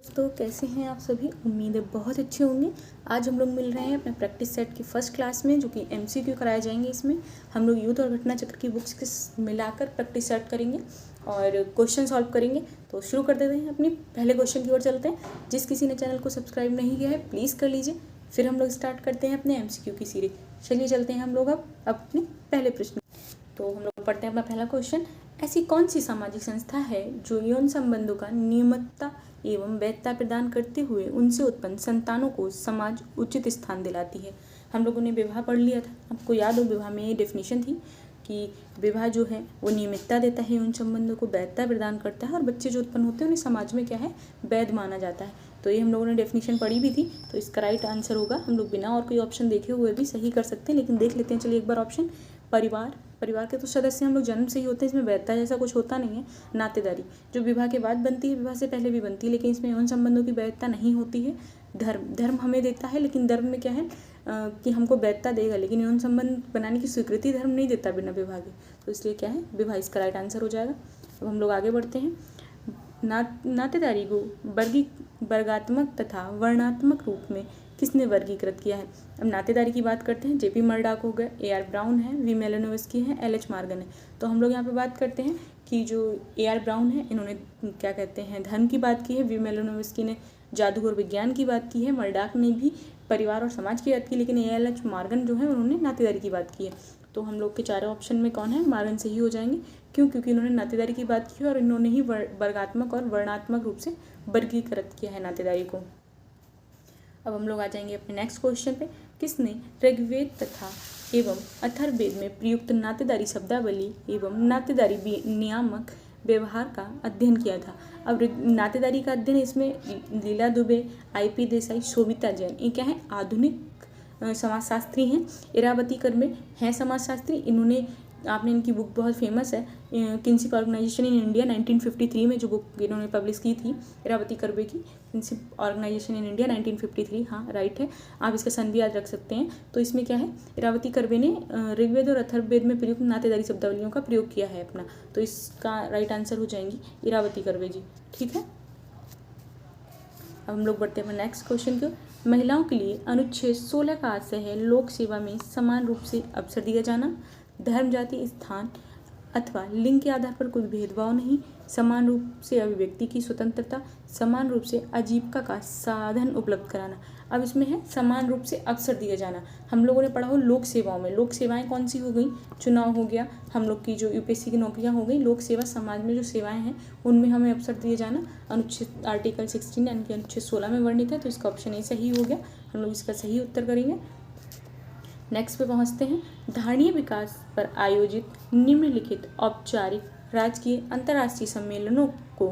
तो कैसे हैं आप सभी। उम्मीद है बहुत अच्छे होंगे। आज हम लोग मिल रहे हैं अपने प्रैक्टिस सेट की फर्स्ट क्लास में, जो कि एमसीक्यू कराए जाएंगे। इसमें हम लोग युद्ध और घटना चक्र की बुक्स के मिलाकर प्रैक्टिस सेट करेंगे और क्वेश्चन सॉल्व करेंगे। तो शुरू कर देते हैं, अपनी पहले क्वेश्चन की ओर चलते हैं। जिस किसी ने चैनल को सब्सक्राइब नहीं किया है प्लीज़ कर लीजिए। फिर हम लोग स्टार्ट करते हैं अपने एमसीक्यू की सीरीज। चलिए चलते हैं हम लोग अब अपने पहले प्रश्न। तो हम लोग पढ़ते हैं अपना पहला क्वेश्चन। ऐसी कौन सी सामाजिक संस्था है जो यौन संबंधों का नियमितता एवं वैधता प्रदान करते हुए उनसे उत्पन्न संतानों को समाज उचित स्थान दिलाती है। हम लोगों ने विवाह पढ़ लिया था, आपको याद हो विवाह में ये डेफिनेशन थी कि विवाह जो है वो नियमितता देता है, उन संबंधों को वैधता प्रदान करता है और बच्चे जो उत्पन्न होते हैं उन्हें समाज में क्या है, वैध माना जाता है। तो ये हम लोगों ने डेफिनेशन पढ़ी भी थी। तो इसका राइट आंसर होगा, हम लोग बिना और कोई ऑप्शन देखे हुए भी सही कर सकते हैं, लेकिन देख लेते हैं। चलिए एक बार ऑप्शन, परिवार के तो सदस्य हम लोग जन्म से ही होते हैं, इसमें वैधता जैसा कुछ होता नहीं है। नातेदारी जो विवाह के बाद बनती है, विवाह से पहले भी बनती है, लेकिन इसमें यौन संबंधों की वैधता नहीं होती है। धर्म हमें देता है, लेकिन धर्म में क्या है कि हमको वैधता देगा, लेकिन यौन संबंध बनाने की स्वीकृति धर्म नहीं देता बिना विवाह के। तो इसलिए क्या है, विवाह इसका राइट आंसर हो जाएगा। अब हम लोग आगे बढ़ते हैं। नातेदारी को वर्गात्मक तथा वर्णात्मक रूप में किसने वर्गीकृत किया है। अब नातेदारी की बात करते हैं। जेपी मर्डॉक हो गए, AR ब्राउन है, वी मेलानोव्स्की है, LH मॉर्गन है। तो हम लोग यहाँ पे बात करते हैं कि जो AR ब्राउन है, इन्होंने क्या कहते हैं, धर्म की बात की है। वी मेलानोव्स्की ने जादू और विज्ञान की बात की है। मर्डॉक ने भी परिवार और समाज की बात की, लेकिन LH मॉर्गन जो है उन्होंने नातेदारी की बात की है। तो हम लोग के चारों ऑप्शन में कौन है, मॉर्गन सही हो जाएंगे। क्यों? क्योंकि इन्होंने नातेदारी की बात की है और इन्होंने ही वर्गात्मक और वर्णात्मक रूप से वर्गीकृत किया है नातेदारी को। अब हम लोग आ जाएंगे अपने नेक्स्ट क्वेश्चन पे। किसने ऋग्वेद तथा एवं अथर्ववेद में प्रयुक्त नातेदारी शब्दावली एवं नातेदारी नियामक व्यवहार का अध्ययन किया था। अब नातेदारी का अध्ययन इसमें लीला दुबे, IP देसाई, शोभिता जैन, ये क्या है, आधुनिक समाजशास्त्री हैं। इरावती कर्वे हैं समाजशास्त्री। इन्होंने, आपने इनकी बुक बहुत फेमस है, किन्शिप ऑर्गेनाइजेशन इन इंडिया, 1953 में जो बुक इन्होंने पब्लिश की थी इरावती कर्वे की, किन्शिप ऑर्गेनाइजेशन इन इंडिया 1953। हाँ राइट है, आप इसका सन भी याद रख सकते हैं। तो इसमें क्या है, इरावती कर्वे ने ऋग्वेद और अथर्ववेद में प्रयुक्त नातेदारी शब्दावलियों का प्रयोग किया है अपना। तो इसका राइट आंसर हो जाएंगी इरावती कर्वे जी। ठीक है, अब हम लोग बढ़ते हैं नेक्स्ट क्वेश्चन को। महिलाओं के लिए अनुच्छेद 16 का आशय है लोक सेवा में समान रूप से अवसर दिया जाना, धर्म, जाति, स्थान अथवा लिंग के आधार पर कोई भेदभाव नहीं, समान रूप से अभिव्यक्ति की स्वतंत्रता, समान रूप से आजीविका का साधन उपलब्ध कराना। अब इसमें है समान रूप से अवसर दिया जाना। हम लोगों ने पढ़ा हो लोक सेवाओं में, लोक सेवाएं कौन सी हो गई, चुनाव हो गया, हम लोग की जो UPSC की नौकरियां हो गई। लोक सेवा, समाज में जो सेवाएं हैं उनमें हमें अवसर दिए जाना अनुच्छेद आर्टिकल 16 यानी कि अनुच्छेद 16 में वर्णित है। तो इसका ऑप्शन ए सही हो गया, हम लोग इसका सही उत्तर करेंगे। नेक्स्ट पे पहुंचते हैं। धारणीय विकास पर आयोजित निम्नलिखित औपचारिक, राजकीय, अंतर्राष्ट्रीय सम्मेलनों को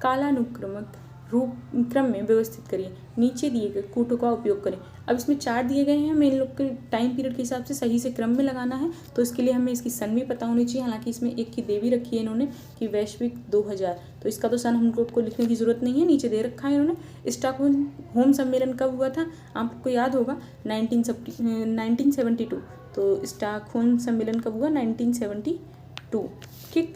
कालानुक्रमिक क्रम में व्यवस्थित करिए। नीचे दिए गए कूटों का उपयोग करें। अब इसमें 4 दिए गए हैं, हमें इन लोग के टाइम पीरियड के हिसाब से सही से क्रम में लगाना है। तो इसके लिए हमें इसकी सन भी पता होनी चाहिए। हालांकि इसमें एक की दे भी रखी है इन्होंने कि वैश्विक 2000, तो इसका तो सन हम लोग को लिखने की जरूरत नहीं है, नीचे दे रखा है इन्होंने। स्टॉकहोम सम्मेलन कब हुआ था, आपको याद होगा 1972। तो स्टॉकहोम सम्मेलन कब हुआ, 1972। ठीक,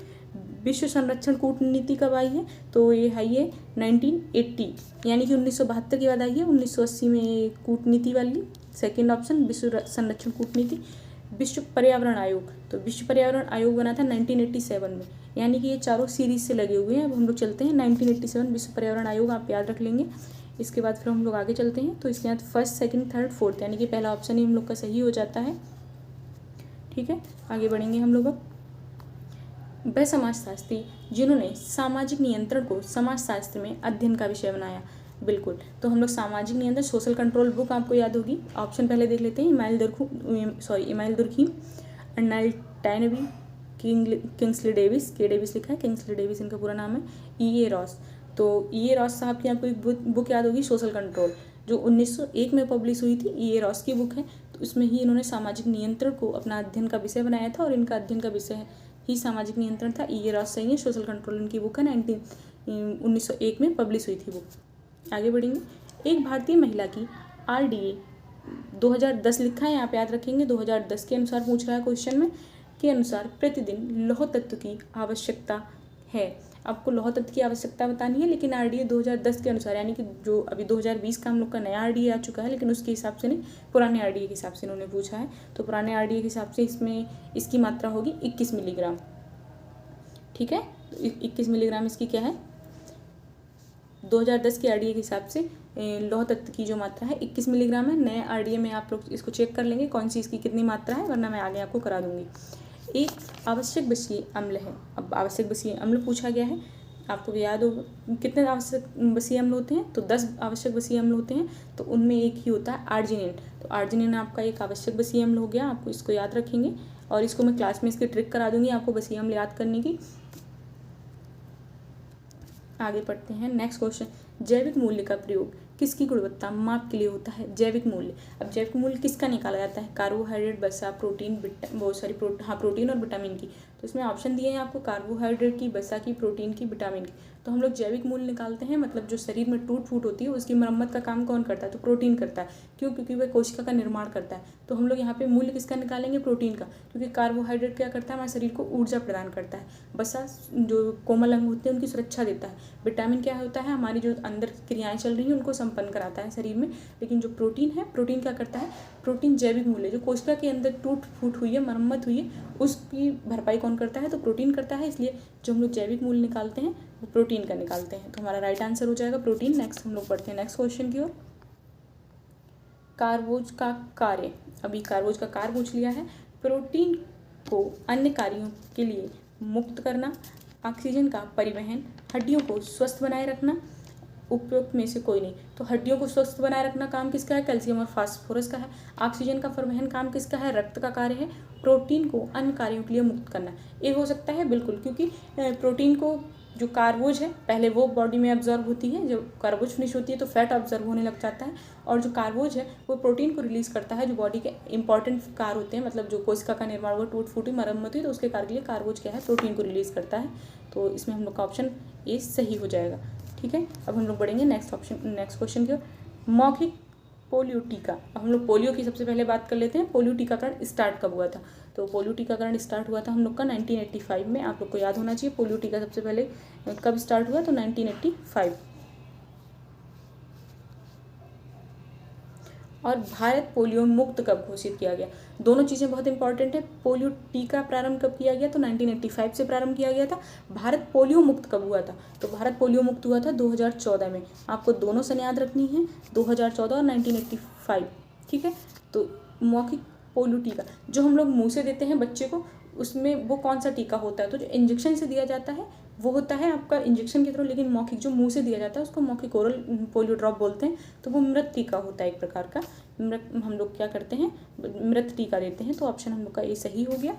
विश्व संरक्षण कूटनीति कब आई है, तो ये आई है 1980, यानी कि 1972 के बाद आई है। 1980 में कूटनीति वाली, सेकंड ऑप्शन विश्व संरक्षण कूटनीति। विश्व पर्यावरण आयोग, तो विश्व पर्यावरण आयोग बना था 1987 में, यानी कि ये चारों सीरीज से लगे हुए हैं। अब हम लोग चलते हैं 1987 विश्व पर्यावरण आयोग, आप याद रख लेंगे। इसके बाद फिर हम लोग आगे चलते हैं। तो इसके बाद फर्स्ट, सेकंड, थर्ड, फोर्थ, यानी कि पहला ऑप्शन ही हम लोग का सही हो जाता है। ठीक है, आगे बढ़ेंगे हम लोग। अब वह समाजशास्त्री जिन्होंने सामाजिक नियंत्रण को समाजशास्त्र में अध्ययन का विषय बनाया। बिल्कुल, तो हम लोग सामाजिक नियंत्रण, सोशल कंट्रोल बुक आपको याद होगी। ऑप्शन पहले देख लेते हैं। Emile Durkheim, Arnold Toynbee, Kingsley Davis, K Davis लिखा है, किंग्सली डेविस इनका पूरा नाम है। E.A. रॉस, तो E.A. रॉस साहब की आपको एक बुक याद होगी, सोशल कंट्रोल, जो 1901 में पब्लिश हुई थी। E.A. रॉस की बुक है। तो इसमें ही इन्होंने सामाजिक नियंत्रण को अपना अध्ययन का विषय बनाया था और इनका अध्ययन का विषय ही सामाजिक नियंत्रण था। E.A. रॉस सही है, सोशल कंट्रोल इनकी बुक है, 1901 में पब्लिश हुई थी बुक। आगे बढ़ेंगे। एक भारतीय महिला की RDA 2010 लिखा है, आप याद रखेंगे। 2010 के अनुसार पूछ रहा है क्वेश्चन में, के अनुसार प्रतिदिन लौह तत्व की आवश्यकता है। आपको लौह तत्व की आवश्यकता बतानी है, लेकिन RDA 2010 के अनुसार, यानी कि जो अभी 2020 का हम लोग का नया RDA आ चुका है, लेकिन उसके हिसाब से नहीं, पुराने RDA के हिसाब से इन्होंने पूछा है। तो पुराने RDA के हिसाब से इसमें इसकी मात्रा होगी 21 मिलीग्राम। ठीक है, 21 मिलीग्राम इसकी क्या है, 2010 के RDA के हिसाब से लौह तत्व की जो मात्रा है 21 मिलीग्राम है। नए RDA में आप लोग इसको चेक कर लेंगे कौन सी इसकी कितनी मात्रा है, वरना मैं आगे आपको करा दूंगी। एक आवश्यक बसीय अम्ल है। अब आवश्यक बसीय अम्ल पूछा गया है, आपको याद होगा कितने आवश्यक बसीय अम्ल होते हैं, तो 10 आवश्यक बसीय अम्ल होते हैं, तो उनमें एक ही होता है आर्जिनिन। तो आर्जिनिन आपका एक आवश्यक बसीय अम्ल हो गया, आपको इसको याद रखेंगे, और इसको मैं क्लास में इसकी ट्रिक करा दूंगी आपको बसीय अम्ल याद करने की। आगे पढ़ते हैं नेक्स्ट क्वेश्चन, जैविक मूल्य का प्रयोग किसकी गुणवत्ता माप के लिए होता है। जैविक मूल्य, अब जैविक मूल्य किसका निकाला जाता है, कार्बोहाइड्रेट, वसा, प्रोटीन, प्रोटीन और विटामिन की। तो इसमें ऑप्शन दिए हैं आपको, कार्बोहाइड्रेट की, वसा की, प्रोटीन की, विटामिन की। तो हम लोग जैविक मूल्य निकालते हैं, मतलब जो शरीर में टूट फूट होती है उसकी मरम्मत का काम कौन करता है, तो प्रोटीन करता है। क्यों, क्योंकि वह कोशिका का निर्माण करता है। तो हम लोग यहाँ पे मूल्य किसका निकालेंगे, प्रोटीन का, क्योंकि कार्बोहाइड्रेट क्या करता है, हमारे शरीर को ऊर्जा प्रदान करता है। वसा जो कोमल अंग होते हैं उनकी सुरक्षा देता है। विटामिन क्या होता है, हमारी जो अंदर क्रियाएं चल रही हैं उनको संपन्न कराता है शरीर में। लेकिन जो प्रोटीन है, प्रोटीन क्या करता है, प्रोटीन जैविक मूल्य, जो कोशिका के अंदर टूट फूट हुई है, मरम्मत हुई है, उसकी भरपाई कौन करता है, तो प्रोटीन करता है। इसलिए जो हम लोग जैविक मूल्य निकालते हैं वो प्रोटीन का निकालते हैं। तो हमारा राइट आंसर हो जाएगा प्रोटीन। नेक्स्ट हम लोग पढ़ते हैं नेक्स्ट क्वेश्चन की ओर। कार्बोज का कार्य, अभी कार्बोज का कार्य पूछ लिया है। प्रोटीन को अन्य कार्यों के लिए मुक्त करना, ऑक्सीजन का परिवहन, हड्डियों को स्वस्थ बनाए रखना, उपयुक्त में से कोई नहीं। तो हड्डियों को स्वस्थ बनाए रखना काम किसका है, कैल्शियम और फास्फोरस का है। ऑक्सीजन का परिवहन काम किसका है, रक्त का कार्य है। प्रोटीन को अन्य कार्यों के लिए मुक्त करना, ये हो सकता है बिल्कुल, क्योंकि प्रोटीन को जो कार्बोज है पहले वो बॉडी में ऑब्जर्व होती है, जब कार्बोज फिनिश होती है तो फैट ऑब्जर्व होने लग जाता है, और जो कार्बोज है वो प्रोटीन को रिलीज करता है, जो बॉडी के इंपॉर्टेंट कार्य होते हैं, मतलब जो कोशिका का निर्माण हुआ, टूट फूटी, मरम्मत हुई, तो उसके कार्य के लिए कार्बोज क्या है, प्रोटीन को रिलीज करता है। तो इसमें हम लोग का ऑप्शन ए सही हो जाएगा। ठीक है, अब हम लोग बढ़ेंगे नेक्स्ट क्वेश्चन की ओर। मौखिक पोलियो टीका, अब हम लोग पोलियो की सबसे पहले बात कर लेते हैं। पोलियो टीकाकरण स्टार्ट कब हुआ था, तो पोलियो टीकाकरण स्टार्ट हुआ था हम लोग का 1985 में। आप लोग को याद होना चाहिए पोलियो टीका सबसे पहले कब स्टार्ट हुआ, तो 1985। और भारत पोलियो मुक्त कब घोषित किया गया, दोनों चीज़ें बहुत इंपॉर्टेंट है। पोलियो टीका प्रारंभ कब किया गया, तो 1985 से प्रारंभ किया गया था। भारत पोलियो मुक्त कब हुआ था, तो भारत पोलियो मुक्त हुआ था 2014 में। आपको दोनों सन याद रखनी है, 2014 और 1985। ठीक है, तो मौखिक पोलियो टीका जो हम लोग मुँह से देते हैं बच्चे को, उसमें वो कौन सा टीका होता है, तो जो इंजेक्शन से दिया जाता है वो होता है आपका इंजेक्शन की तरह, लेकिन मौखिक जो मुंह से दिया जाता है उसको मौखिक ओरल पोलियो ड्रॉप बोलते हैं। तो वो मृत टीका होता है एक प्रकार का। मृत हम लोग क्या करते हैं, मृत टीका देते हैं। तो ऑप्शन हम लोग का ये सही हो गया।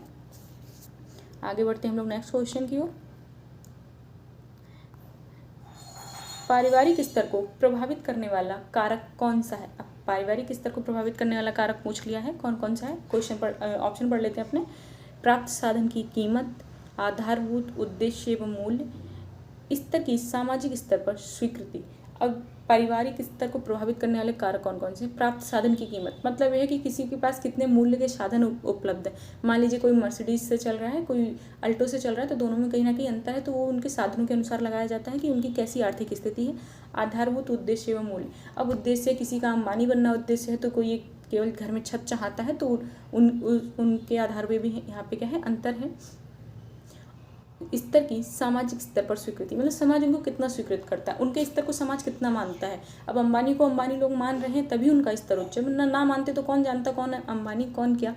आगे बढ़ते हैं हम लोग नेक्स्ट क्वेश्चन की ओर। पारिवारिक स्तर को प्रभावित करने वाला कारक कौन सा है। अब पारिवारिक स्तर को प्रभावित करने वाला कारक पूछ लिया है, कौन कौन सा है, क्वेश्चन पर ऑप्शन पढ़ लेते हैं अपने। प्राप्त साधन की कीमत, आधारभूत उद्देश्य एवं मूल्य, स्तर की सामाजिक स्तर पर स्वीकृति। अब पारिवारिक स्तर को प्रभावित करने वाले कारक कौन कौन से। प्राप्त साधन की कीमत, मतलब यह है कि किसी के पास कितने मूल्य के साधन उपलब्ध है। मान लीजिए कोई मर्सिडीज से चल रहा है, कोई अल्टो से चल रहा है, तो दोनों में कहीं ना कहीं अंतर है, तो वो उनके साधनों के अनुसार लगाया जाता है कि उनकी कैसी आर्थिक स्थिति है। आधारभूत उद्देश्य एवं मूल्य, अब उद्देश्य किसी का अंबानी बनना उद्देश्य है, तो कोई एक केवल घर में छत चाहता है, तो उनके आधार पे भी यहाँ पे क्या है, अंतर है। स्तर की सामाजिक स्तर पर स्वीकृति, मतलब समाज उनको कितना स्वीकृत करता है, उनके स्तर को समाज कितना मानता है। अब अंबानी को अंबानी लोग मान रहे हैं तभी उनका स्तर उच्च है, ना मानते तो कौन जानता कौन है अंबानी कौन क्या।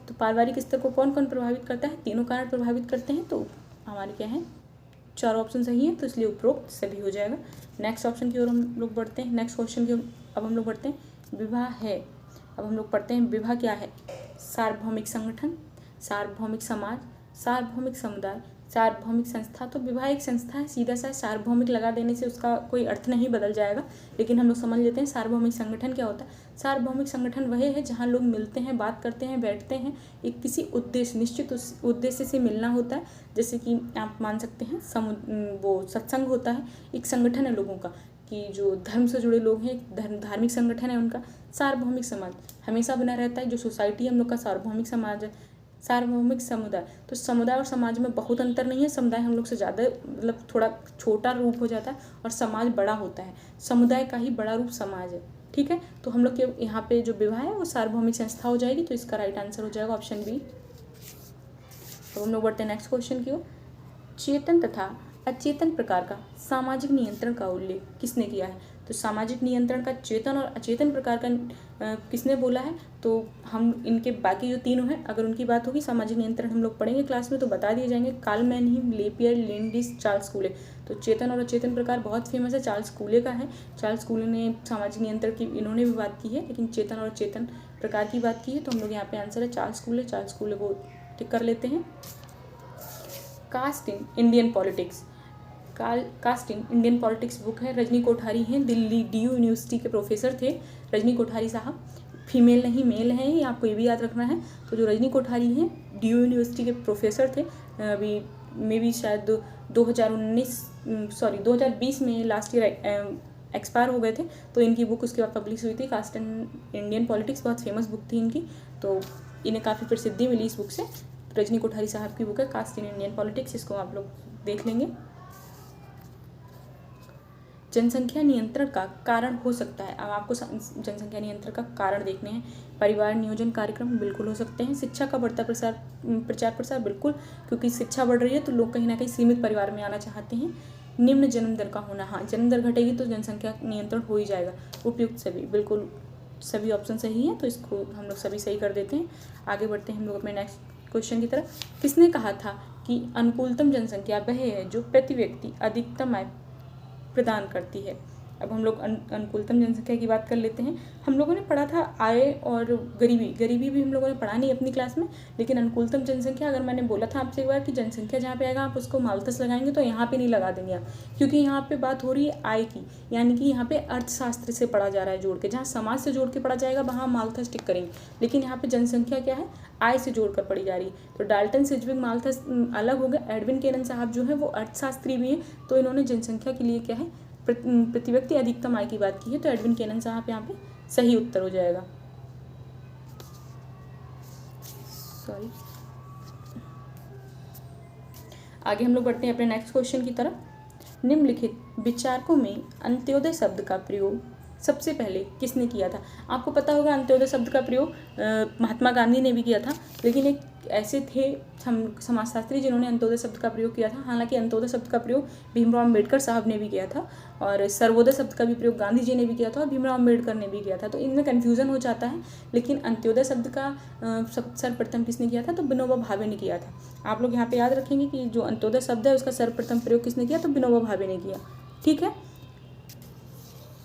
तो पारिवारिक स्तर को कौन कौन प्रभावित करता है, तीनों कारण प्रभावित करते हैं। तो हमारे क्या है, चारों ऑप्शन सही है, तो इसलिए उपरोक्त सभी हो जाएगा। नेक्स्ट ऑप्शन की ओर हम लोग बढ़ते हैं, नेक्स्ट क्वेश्चन की ओर अब हम लोग बढ़ते हैं। विवाह है, अब हम लोग पढ़ते हैं विवाह क्या है। सार्वभौमिक संगठन, सार्वभौमिक समाज, सार्वभौमिक समुदाय, सार्वभौमिक संस्था। तो विवाह एक संस्था है, सीधा सा सार्वभौमिक लगा देने से उसका कोई अर्थ नहीं बदल जाएगा, लेकिन हम लोग समझ लेते हैं सार्वभौमिक संगठन क्या होता है। सार्वभौमिक संगठन वह है जहाँ लोग मिलते हैं, बात करते हैं, बैठते हैं, एक किसी उद्देश्य, निश्चित उद्देश्य से मिलना होता है। जैसे कि आप मान सकते हैं वो सत्संग होता है, एक संगठन है लोगों का, कि जो धर्म से जुड़े लोग हैं, धार्मिक संगठन है उनका। सार्वभौमिक समाज हमेशा बना रहता है, जो सोसाइटी हम लोग का सार्वभौमिक समाज है। सार्वभौमिक समुदाय, तो समुदाय और समाज में बहुत अंतर नहीं है। समुदाय हम लोग से ज़्यादा मतलब थोड़ा छोटा रूप हो जाता है और समाज बड़ा होता है। समुदाय का ही बड़ा रूप समाज है। ठीक है, तो हम लोग के यहाँ पे जो विवाह है वो सार्वभौमिक संस्था हो जाएगी, तो इसका राइट आंसर हो जाएगा ऑप्शन बी। तो हम लोग बढ़ते हैं नेक्स्ट क्वेश्चन की ओर। चेतन तथा अचेतन प्रकार का सामाजिक नियंत्रण का उल्लेख किसने किया है? तो सामाजिक नियंत्रण का चेतन और अचेतन प्रकार का किसने बोला है? तो हम इनके बाकी जो तीनों हैं, अगर उनकी बात होगी सामाजिक नियंत्रण हम लोग पढ़ेंगे क्लास में तो बता दिए जाएंगे। कालमैन ही, लेपियर, लिंडिस, चार्ल्स कूले। तो चेतन और अचेतन प्रकार बहुत फेमस है, चार्ल्स कूले का है। चार्ल्स कूले ने सामाजिक नियंत्रण की इन्होंने भी बात की है, लेकिन चेतन और अचेतन प्रकार की बात की है, तो हम लोग यहाँ पे आंसर है चार्ल्स कूले। चार्ल्स कूले को टिक कर लेते हैं। Caste in Indian politics, caste in Indian politics book है, रजनी कोठारी हैं, दिल्ली DU यूनिवर्सिटी के प्रोफेसर थे रजनी कोठारी साहब। फीमेल नहीं मेल हैं, ये आपको ये भी याद रखना है। तो जो रजनी कोठारी हैं DU यूनिवर्सिटी के प्रोफेसर थे, अभी मे भी शायद 2020 में लास्ट ईयर एक्सपायर हो गए थे। तो इनकी बुक उसके बाद पब्लिश हुई थी, कास्ट इन इंडियन पॉलिटिक्स, बहुत फेमस बुक थी इनकी, तो इन्हें काफ़ी प्रसिद्धि मिली इस बुक से। रजनी कोठारी साहब की बुक है कास्ट इन इंडियन पॉलिटिक्स, इसको आप लोग देख लेंगे। जनसंख्या नियंत्रण का कारण हो सकता है, अब आपको जनसंख्या नियंत्रण का कारण देखने हैं। परिवार नियोजन कार्यक्रम बिल्कुल हो सकते हैं। शिक्षा का बढ़ता प्रचार प्रसार बिल्कुल, क्योंकि शिक्षा बढ़ रही है तो लोग कहीं ना कहीं सीमित परिवार में आना चाहते हैं। निम्न जन्म दर का होना, हाँ जन्म दर घटेगी तो जनसंख्या नियंत्रण हो ही जाएगा। उपयुक्त सभी, बिल्कुल सभी ऑप्शन सही है, तो इसको हम लोग सभी सही कर देते हैं। आगे बढ़ते हैं हम लोग अपने नेक्स्ट क्वेश्चन की तरफ। किसने कहा था कि अनुकूलतम जनसंख्या वह है जो प्रति व्यक्ति अधिकतम आय प्रदान करती है? अब हम लोग अनुकूलतम जनसंख्या की बात कर लेते हैं। हम लोगों ने पढ़ा था आय और गरीबी भी हम लोगों ने पढ़ा नहीं अपनी क्लास में, लेकिन अनुकूलतम जनसंख्या, अगर मैंने बोला था आपसे एक बार कि जनसंख्या जहाँ पे आएगा आप उसको मालथस लगाएंगे, तो यहाँ पे नहीं लगा देंगे आप, क्योंकि यहाँ पे बात हो रही है आय की, यानी कि यहाँ पे अर्थशास्त्र से पढ़ा जा रहा है जोड़ के। जहाँ समाज से जोड़ के पढ़ा जाएगा वहाँ मालथस टिक करेंगे, लेकिन यहाँ पे जनसंख्या क्या है, आय से जोड़कर पढ़ी जा रही है। तो डाल्टन, सिज्विक, मालथस अलग हो गए। एडविन केनन साहब जो है वो अर्थशास्त्री भी हैं, तो इन्होंने जनसंख्या के लिए क्या है, प्रति व्यक्ति अधिकतम आय की बात की है, तो एडविन केनन साहब यहाँ पे सही उत्तर हो जाएगा। सॉरी, आगे हम लोग बढ़ते हैं अपने नेक्स्ट क्वेश्चन की तरफ। निम्नलिखित विचारकों में अंत्योदय शब्द का प्रयोग सबसे पहले किसने किया था? आपको पता होगा अंत्योदय शब्द का प्रयोग महात्मा गांधी ने भी किया था, लेकिन एक ऐसे थे समाजशास्त्री जिन्होंने अंत्योदय शब्द का प्रयोग किया था। हालांकि अंत्योदय शब्द का प्रयोग भीमराव अम्बेडकर साहब ने भी किया था, और सर्वोदय शब्द का भी प्रयोग गांधी जी ने भी किया था और भीमराव अम्बेडकर ने भी किया था, तो इनमें कन्फ्यूजन हो जाता है। लेकिन अंत्योदय शब्द का सर्वप्रथम किसने किया था? तो विनोबा भावे ने किया था। आप लोग यहाँ पे याद रखेंगे कि जो अंत्योदय शब्द है उसका सर्वप्रथम प्रयोग किसने किया? तो विनोबा भावे ने किया। ठीक है,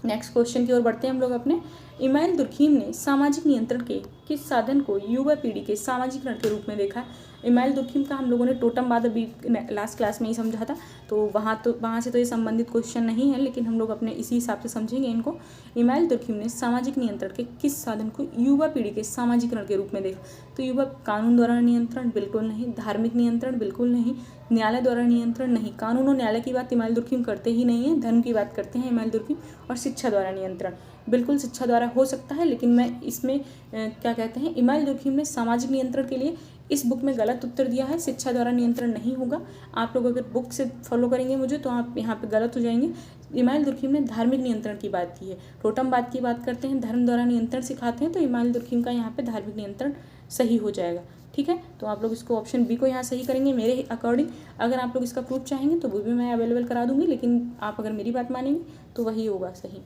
नेक्स्ट क्वेश्चन की ओर बढ़ते हैं हम लोग अपने। इमाइल दुर्खीम ने सामाजिक नियंत्रण के किस साधन को युवा पीढ़ी के सामाजिकरण के रूप में देखा है? इमाइल दुर्खीम का हम लोगों ने टोटमवाद अभी लास्ट क्लास में ही समझा था, तो वहाँ से तो ये संबंधित क्वेश्चन नहीं है, लेकिन हम लोग अपने इसी हिसाब से समझेंगे इनको। इमाइल दुर्खीम ने सामाजिक नियंत्रण के किस साधन को युवा पीढ़ी के सामाजिकरण के रूप में देखा? तो युवा कानून द्वारा नियंत्रण बिल्कुल नहीं, धार्मिक नियंत्रण बिल्कुल नहीं, न्यायालय द्वारा नियंत्रण नहीं। कानून और न्यायालय की बात इमाइल दुर्खीम करते ही नहीं है, धर्म की बात करते हैं इमाइल दुर्खीम। और शिक्षा द्वारा नियंत्रण बिल्कुल शिक्षा द्वारा हो सकता है, लेकिन मैं इसमें क्या कहते हैं, इमाइल दुर्खीम ने सामाजिक नियंत्रण के लिए इस बुक में गलत उत्तर दिया है। शिक्षा द्वारा नियंत्रण नहीं होगा। आप लोग अगर बुक से फॉलो करेंगे मुझे तो आप यहाँ पे गलत हो जाएंगे। इमाइल दुर्खीम ने धार्मिक नियंत्रण की बात की है। टोटमवाद की बात करते हैं, धर्म द्वारा नियंत्रण सिखाते हैं, तो इमाइल दुर्खीम का यहाँ पे धार्मिक नियंत्रण सही हो जाएगा। ठीक है, तो आप लोग इसको ऑप्शन बी को यहाँ सही करेंगे मेरे अकॉर्डिंग। अगर आप लोग इसका प्रूफ चाहेंगे तो वो भी मैं अवेलेबल करा दूंगी, लेकिन आप अगर मेरी बात मानेंगे तो वही होगा सही।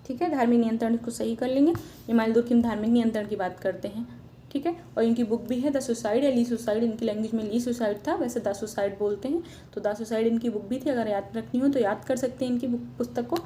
ठीक है, धार्मिक नियंत्रण को सही कर लेंगे। इमाइल दुर्खीम धार्मिक नियंत्रण की बात करते हैं। ठीक है, और इनकी बुक भी है द सुसाइड या ली सुसाइड, इनकी लैंग्वेज में ली सुसाइड था, वैसे द सुसाइड बोलते हैं। तो द सुसाइड इनकी बुक भी थी, अगर याद रखनी हो तो याद कर सकते हैं इनकी पुस्तक को।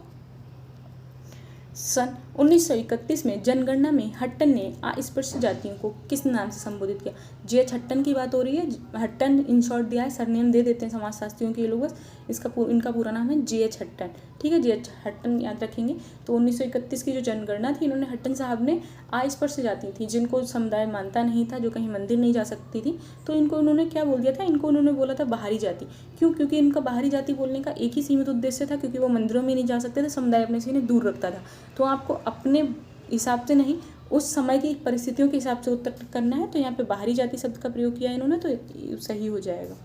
सन 1931 में जनगणना में हट्टन ने अस्पृश्य जातियों को किस नाम से संबोधित किया? J.H. हट्टन की बात हो रही है। हट्टन इन शॉर्ट दिया है, सरनेम दे देते हैं समाजशास्त्रियों के लोग बस। इनका पूरा नाम है J.H. हट्टन। ठीक है, J.H. हट्टन याद रखेंगे। तो 1931 की जो जनगणना थी, इन्होंने हट्टन साहब ने अस्पृश्य जाति थी, जिनको समुदाय मानता नहीं था, जो कहीं मंदिर नहीं जा सकती थी, तो इनको उन्होंने क्या बोल दिया था? इनको उन्होंने बोला था बाहरी जाति। क्यों? क्योंकि इनका बाहरी जाति बोलने का एक ही सीमित उद्देश्य था, क्योंकि वो मंदिरों में नहीं जा सकते थे, समुदाय अपने से इन्हें दूर रखता था। तो आपको अपने हिसाब से नहीं, उस समय की परिस्थितियों के हिसाब से उत्तर करना है, तो यहाँ पे बाहरी जाति शब्द का प्रयोग किया इन्होंने, तो सही हो जाएगा।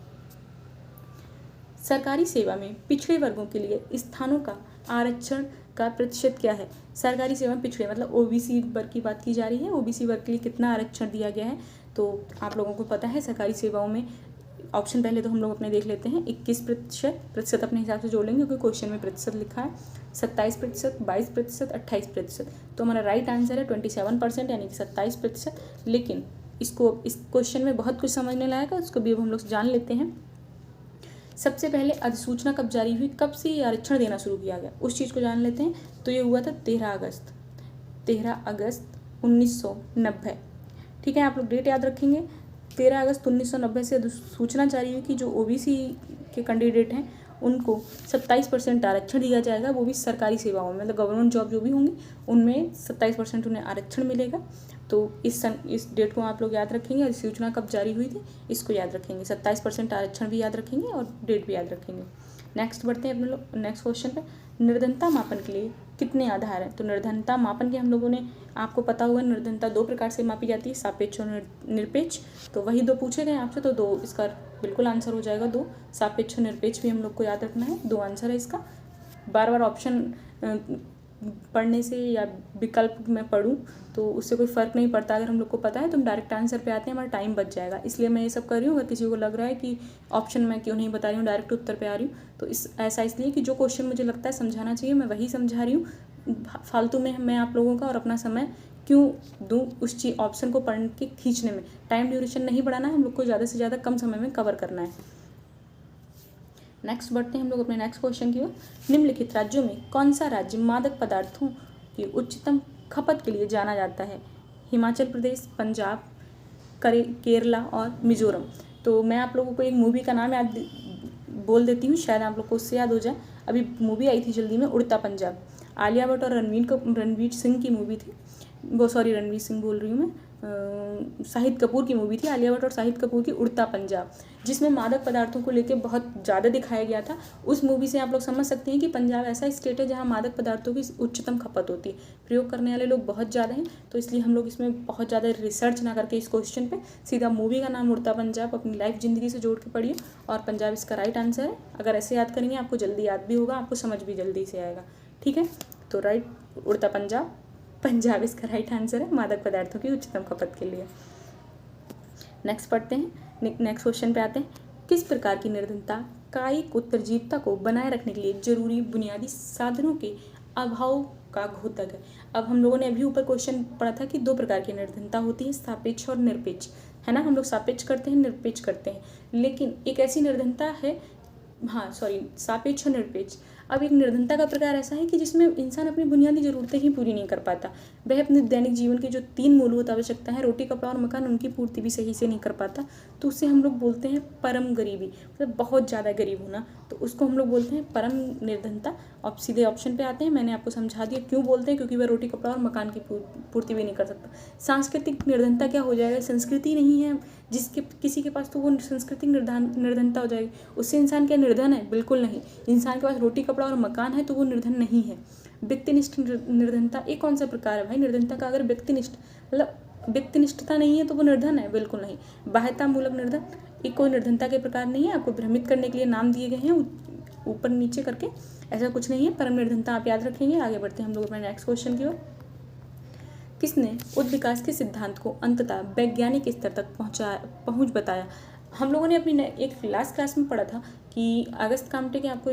सरकारी सेवा में पिछड़े वर्गों के लिए स्थानों का आरक्षण का प्रतिशत क्या है? सरकारी सेवा में पिछड़े मतलब ओबीसी वर्ग की बात की जा रही है। ओबीसी वर्ग के लिए कितना आरक्षण दिया गया है, तो आप लोगों को पता है सरकारी सेवाओं में ऑप्शन पहले तो हम लोग अपने देख लेते हैं। 21%, प्रतिशत अपने हिसाब से जोड़ लेंगे क्योंकि क्वेश्चन में प्रतिशत लिखा है। 27%, 22%, 28%, तो हमारा राइट आंसर है 27% यानी कि 27%। लेकिन इसको इस क्वेश्चन में बहुत कुछ समझने लायक है, उसको भी अब हम लोग जान लेते हैं। सबसे पहले अधिसूचना कब जारी हुई, कब से ये आरक्षण देना शुरू किया गया, उस चीज़ को जान लेते हैं। तो ये हुआ था 13 अगस्त 1990। ठीक है, आप लोग डेट याद रखेंगे। 13 अगस्त 1990 से अधिसूचना जारी हुई कि जो ओबीसी के कैंडिडेट हैं उनको 27% आरक्षण दिया जाएगा, वो भी सरकारी सेवाओं में, मतलब गवर्नमेंट जॉब जो भी होंगी उनमें 27% उन्हें आरक्षण मिलेगा। तो इस डेट को आप लोग याद रखेंगे। अधिसूचना कब जारी हुई थी इसको याद रखेंगे, 27% आरक्षण भी याद रखेंगे और डेट भी याद रखेंगे। नेक्स्ट बढ़ते हैं अपने लोग नेक्स्ट क्वेश्चन पे। निर्धनता मापन के लिए कितने आधार हैं? तो निर्धनता मापन के हम लोगों ने, आपको पता हुआ निर्धनता 2 प्रकार से मापी जाती है, सापेक्ष और निरपेक्ष। तो वही 2 पूछे गए आपसे, तो 2 इसका बिल्कुल आंसर हो जाएगा। 2 सापेक्ष और निरपेक्ष भी हम लोग को याद रखना है, 2 आंसर है इसका। बार बार ऑप्शन पढ़ने से या विकल्प में पढ़ूँ तो उससे कोई फ़र्क नहीं पड़ता। अगर हम लोग को पता है तो हम डायरेक्ट आंसर पे आते हैं, हमारा टाइम बच जाएगा। इसलिए मैं ये सब कर रही हूँ। अगर किसी को लग रहा है कि ऑप्शन मैं क्यों नहीं बता रही हूँ, डायरेक्ट उत्तर पे आ रही हूँ, तो ऐसा इसलिए कि जो क्वेश्चन मुझे लगता है समझाना चाहिए मैं वही समझा रही हूँ। फालतू में मैं आप लोगों का और अपना समय क्यों दूँ उस चीज़ ऑप्शन को पढ़ के खींचने में। टाइम ड्यूरेशन नहीं बढ़ाना है हम लोग को, ज़्यादा से ज़्यादा कम समय में कवर करना है। नेक्स्ट बढ़ते हैं हम लोग अपने नेक्स्ट क्वेश्चन की ओर। निम्नलिखित राज्यों में कौन सा राज्य मादक पदार्थों की उच्चतम खपत के लिए जाना जाता है? हिमाचल प्रदेश, पंजाब, केरला और मिजोरम। तो मैं आप लोगों को एक मूवी का नाम याद बोल देती हूँ, शायद आप लोग को उससे याद हो जाए। अभी मूवी आई थी जल्दी में, उड़ता पंजाब। आलिया भट्ट और रणवीर सिंह की मूवी थी। रणवीर सिंह बोल रही हूँ मैं, शाहिद कपूर की मूवी थी, आलिया भट्ट और शाहिद कपूर की उड़ता पंजाब, जिसमें मादक पदार्थों को लेकर बहुत ज़्यादा दिखाया गया था। उस मूवी से आप लोग समझ सकते हैं कि पंजाब ऐसा स्टेट है जहाँ मादक पदार्थों की उच्चतम खपत होती है, प्रयोग करने वाले लोग बहुत ज़्यादा हैं। तो इसलिए हम लोग इसमें बहुत ज़्यादा रिसर्च ना करके इस क्वेश्चन पे सीधा मूवी का नाम उड़ता पंजाब अपनी लाइफ ज़िंदगी से जोड़ के पढ़िए, और पंजाब इसका राइट आंसर है। अगर ऐसे याद करेंगे आपको जल्दी याद भी होगा, आपको समझ भी जल्दी से आएगा। ठीक है, तो राइट उड़ता पंजाब इसका राइट आंसर है मादक पदार्थों की उच्चतम खपत के लिए। नेक्स्ट पढ़ते हैं, नेक्स्ट क्वेश्चन पे आते हैं। किस प्रकार की निर्धनता कायिक उत्तरजीविता को बनाए रखने के लिए जरूरी बुनियादी साधनों के अभाव का घोतक है? अब हम लोगों ने अभी ऊपर क्वेश्चन पढ़ा था कि 2 प्रकार की निर्धनता होती है, सापेक्ष और निरपेक्ष, है ना। हम लोग सापेक्ष करते हैं, निरपेक्ष करते हैं, लेकिन एक ऐसी निर्धनता है, सापेक्ष और निरपेक्ष। अब एक निर्धनता का प्रकार ऐसा है कि जिसमें इंसान अपनी बुनियादी ज़रूरतें ही पूरी नहीं कर पाता, वह अपने दैनिक जीवन की जो 3 मूलभूत आवश्यकता है, रोटी, कपड़ा और मकान, उनकी पूर्ति भी सही से नहीं कर पाता, तो उससे हम लोग बोलते हैं परम गरीबी, मतलब बहुत ज़्यादा गरीब होना, तो उसको हम लोग बोलते हैं परम निर्धनता। अब सीधे ऑप्शन पे आते हैं, मैंने आपको समझा दिया क्यों बोलते हैं, क्योंकि वह रोटी, कपड़ा और मकान की पूर्ति भी नहीं कर सकता। सांस्कृतिक निर्धनता क्या हो जाएगा, संस्कृति नहीं है जिसके किसी के पास, तो वो सांस्कृतिक निर्धनता हो जाएगी। उससे इंसान क्या निर्धन है? बिल्कुल नहीं। इंसान के पास रोटी, कपड़ा और मकान है तो वो निर्धन नहीं है। व्यक्तिनिष्ठ निर्धनता एक कौन सा प्रकार है भाई निर्धनता का? अगर व्यक्तिनिष्ठ मतलब व्यक्तिनिष्ठता नहीं है तो वो निर्धन है? बिल्कुल नहीं। बाह्यता मूलक निर्धन एक कोई निर्धनता के प्रकार नहीं है, आपको भ्रमित करने के लिए नाम दिए गए हैं ऊपर नीचे करके, ऐसा कुछ नहीं है। परम निर्धनता आप याद रखेंगे। आगे बढ़ते हैं हम लोग अपने नेक्स्ट क्वेश्चन की ओर। किसने उच्च विकास के सिद्धांत को अंततः वैज्ञानिक स्तर तक पहुंच बताया? हम लोगों ने अपनी एक लास्ट क्लास में पढ़ा था कि अगस्त काम्टे के, आपको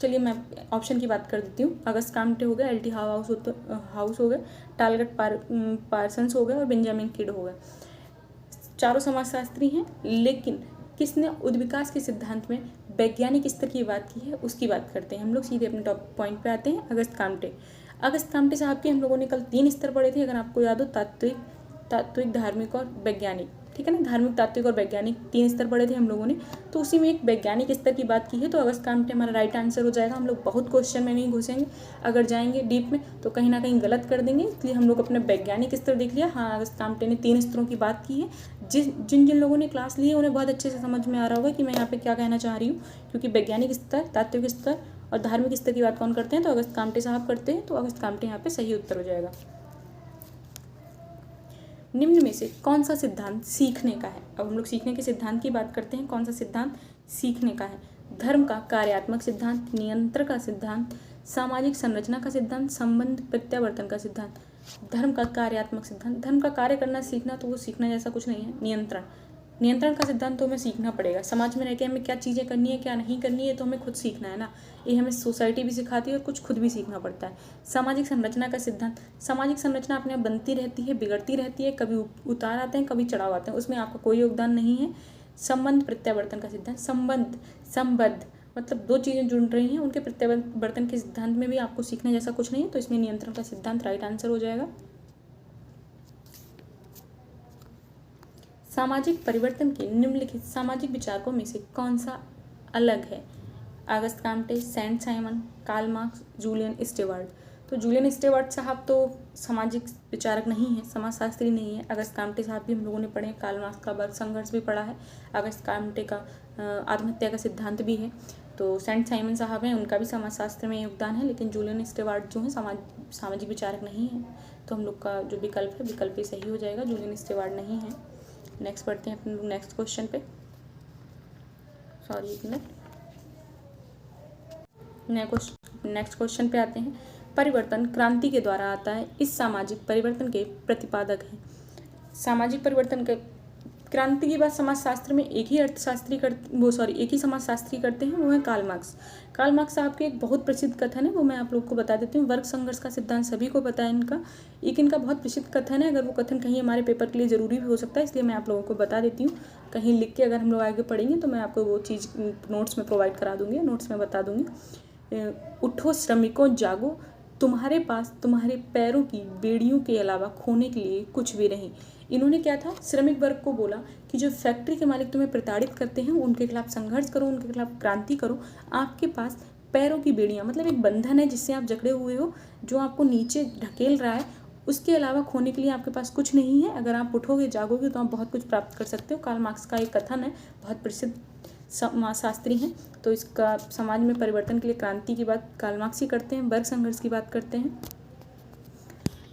चलिए मैं ऑप्शन की बात कर देती हूँ। अगस्त काम्टे हो गया, एल.टी. हाउस हो गए, टालगट पार्सन्स हो गए और बेंजामिन किड हो गए। चारों समाजशास्त्री हैं, लेकिन किसने उद्विकास के सिद्धांत में वैज्ञानिक स्तर की बात की है उसकी बात करते हैं हम लोग। सीधे अपने टॉप पॉइंट पे आते हैं। अगस्त काम्टे साहब के हम लोगों ने कल 3 स्तर पढ़े थे, अगर आपको याद हो, तात्विक, धार्मिक और वैज्ञानिक, ठीक है ना। धार्मिक, तात्विक और वैज्ञानिक 3 स्तर पढ़े थे हम लोगों ने, तो उसी में एक वैज्ञानिक स्तर की बात की है, तो अगस्त काम्टे हमारा राइट आंसर हो जाएगा। हम लोग बहुत क्वेश्चन में नहीं घुसेंगे, अगर जाएंगे डीप में तो कहीं ना कहीं गलत कर देंगे, इसलिए हम लोग अपने वैज्ञानिक स्तर देख लिया। हाँ, अगस्त काम्टे ने 3 स्तरों की बात की है। जिन लोगों ने क्लास ली है उन्हें बहुत अच्छे से समझ में आ रहा होगा कि मैं यहाँ पे क्या कहना चाह रही हूँ, क्योंकि वैज्ञानिक स्तर, तात्विक स्तर और धार्मिक स्तर की बात कौन करते हैं? तो अगस्त काम्टे साहब करते हैं, तो अगस्त काम्टे यहाँ पे सही उत्तर हो जाएगा। निम्न में से कौन सा सिद्धांत सीखने का है। अब हम लोग सीखने के सिद्धांत की बात करते हैं। कौन सा सिद्धांत सीखने का है। धर्म का कार्यात्मक सिद्धांत, नियंत्रण का सिद्धांत, सामाजिक संरचना का सिद्धांत, संबंध प्रत्यावर्तन का सिद्धांत। धर्म का कार्यात्मक सिद्धांत, धर्म का कार्य करना सीखना, तो वो सीखना जैसा कुछ नहीं है। नियंत्रण का सिद्धांत तो हमें सीखना पड़ेगा। समाज में रह के हमें क्या चीज़ें करनी है क्या नहीं करनी है तो हमें खुद सीखना है ना। ये हमें सोसाइटी भी सिखाती है और कुछ खुद भी सीखना पड़ता है। सामाजिक संरचना का सिद्धांत, सामाजिक संरचना अपने आप बनती रहती है, बिगड़ती रहती है, कभी उतार आते हैं कभी चढ़ाव आते हैं, उसमें आपका कोई योगदान नहीं है। संबंध प्रत्यावर्तन का सिद्धांत, संबद्ध मतलब दो चीज़ें जुड़ रही हैं, उनके प्रत्यावर्तन के सिद्धांत में भी आपको सीखने जैसा कुछ नहीं है, तो इसमें नियंत्रण का सिद्धांत राइट आंसर हो जाएगा। सामाजिक परिवर्तन के निम्नलिखित सामाजिक विचारकों में से कौन सा अलग है। August Comte, Saint Simon, Karl Marx, Julian Steward. तो जूलियन स्टीवर्ट साहब तो सामाजिक विचारक नहीं है, समाजशास्त्री नहीं है। ऑगस्ट काम्टे साहब भी हम लोगों ने पढ़े हैं। कार्ल मार्क्स का वर्ग संघर्ष भी पढ़ा है। ऑगस्ट काम्टे का आत्महत्या का सिद्धांत भी है। तो सेंट साइमन साहब हैं, उनका भी समाजशास्त्र में योगदान है, लेकिन जूलियन स्टीवर्ट जो है सामाजिक विचारक नहीं है। तो हम लोग का जो विकल्प है विकल्प ही सही हो जाएगा, जूलियन स्टीवर्ट नहीं है। नेक्स्ट पढ़ते हैं अपन लोग नेक्स्ट क्वेश्चन पे। सॉरी एक मिनट, नेक्स्ट क्वेश्चन पे आते हैं। परिवर्तन क्रांति के द्वारा आता है, इस सामाजिक परिवर्तन के प्रतिपादक हैं। सामाजिक परिवर्तन के क्रांति की बात समाजशास्त्र में एक ही एक ही समाजशास्त्री करते हैं, वो है कार्ल मार्क्स। कार्ल मार्क्स साहब के एक बहुत प्रसिद्ध कथन है, वो मैं आप लोग को बता देती हूँ। वर्ग संघर्ष का सिद्धांत सभी को पता है इनका, एक इनका बहुत प्रसिद्ध कथन है। अगर वो कथन कहीं हमारे पेपर के लिए ज़रूरी भी हो सकता है, इसलिए मैं आप लोगों को बता देती हूँ। कहीं लिख के अगर हम लोग आगे पढ़ेंगे तो मैं आपको वो चीज़ नोट्स में प्रोवाइड करा दूँगी, नोट्स में बता दूँगी। उठो श्रमिकों जागो, तुम्हारे पास तुम्हारे पैरों की बेड़ियों के अलावा खोने के लिए कुछ भी नहीं। इन्होंने क्या था, श्रमिक वर्ग को बोला कि जो फैक्ट्री के मालिक तुम्हें प्रताड़ित करते हैं उनके खिलाफ संघर्ष करो, उनके खिलाफ क्रांति करो। आपके पास पैरों की बेड़ियाँ मतलब एक बंधन है जिससे आप जकड़े हुए हो, जो आपको नीचे ढकेल रहा है, उसके अलावा खोने के लिए आपके पास कुछ नहीं है। अगर आप उठोगे जागोगे तो आप बहुत कुछ प्राप्त कर सकते हो। कार्ल मार्क्स का एक कथन है, बहुत प्रसिद्ध समाजशास्त्री हैं। तो इसका समाज में परिवर्तन के लिए क्रांति की बात कार्ल मार्क्स ही करते हैं, वर्ग संघर्ष की बात करते हैं।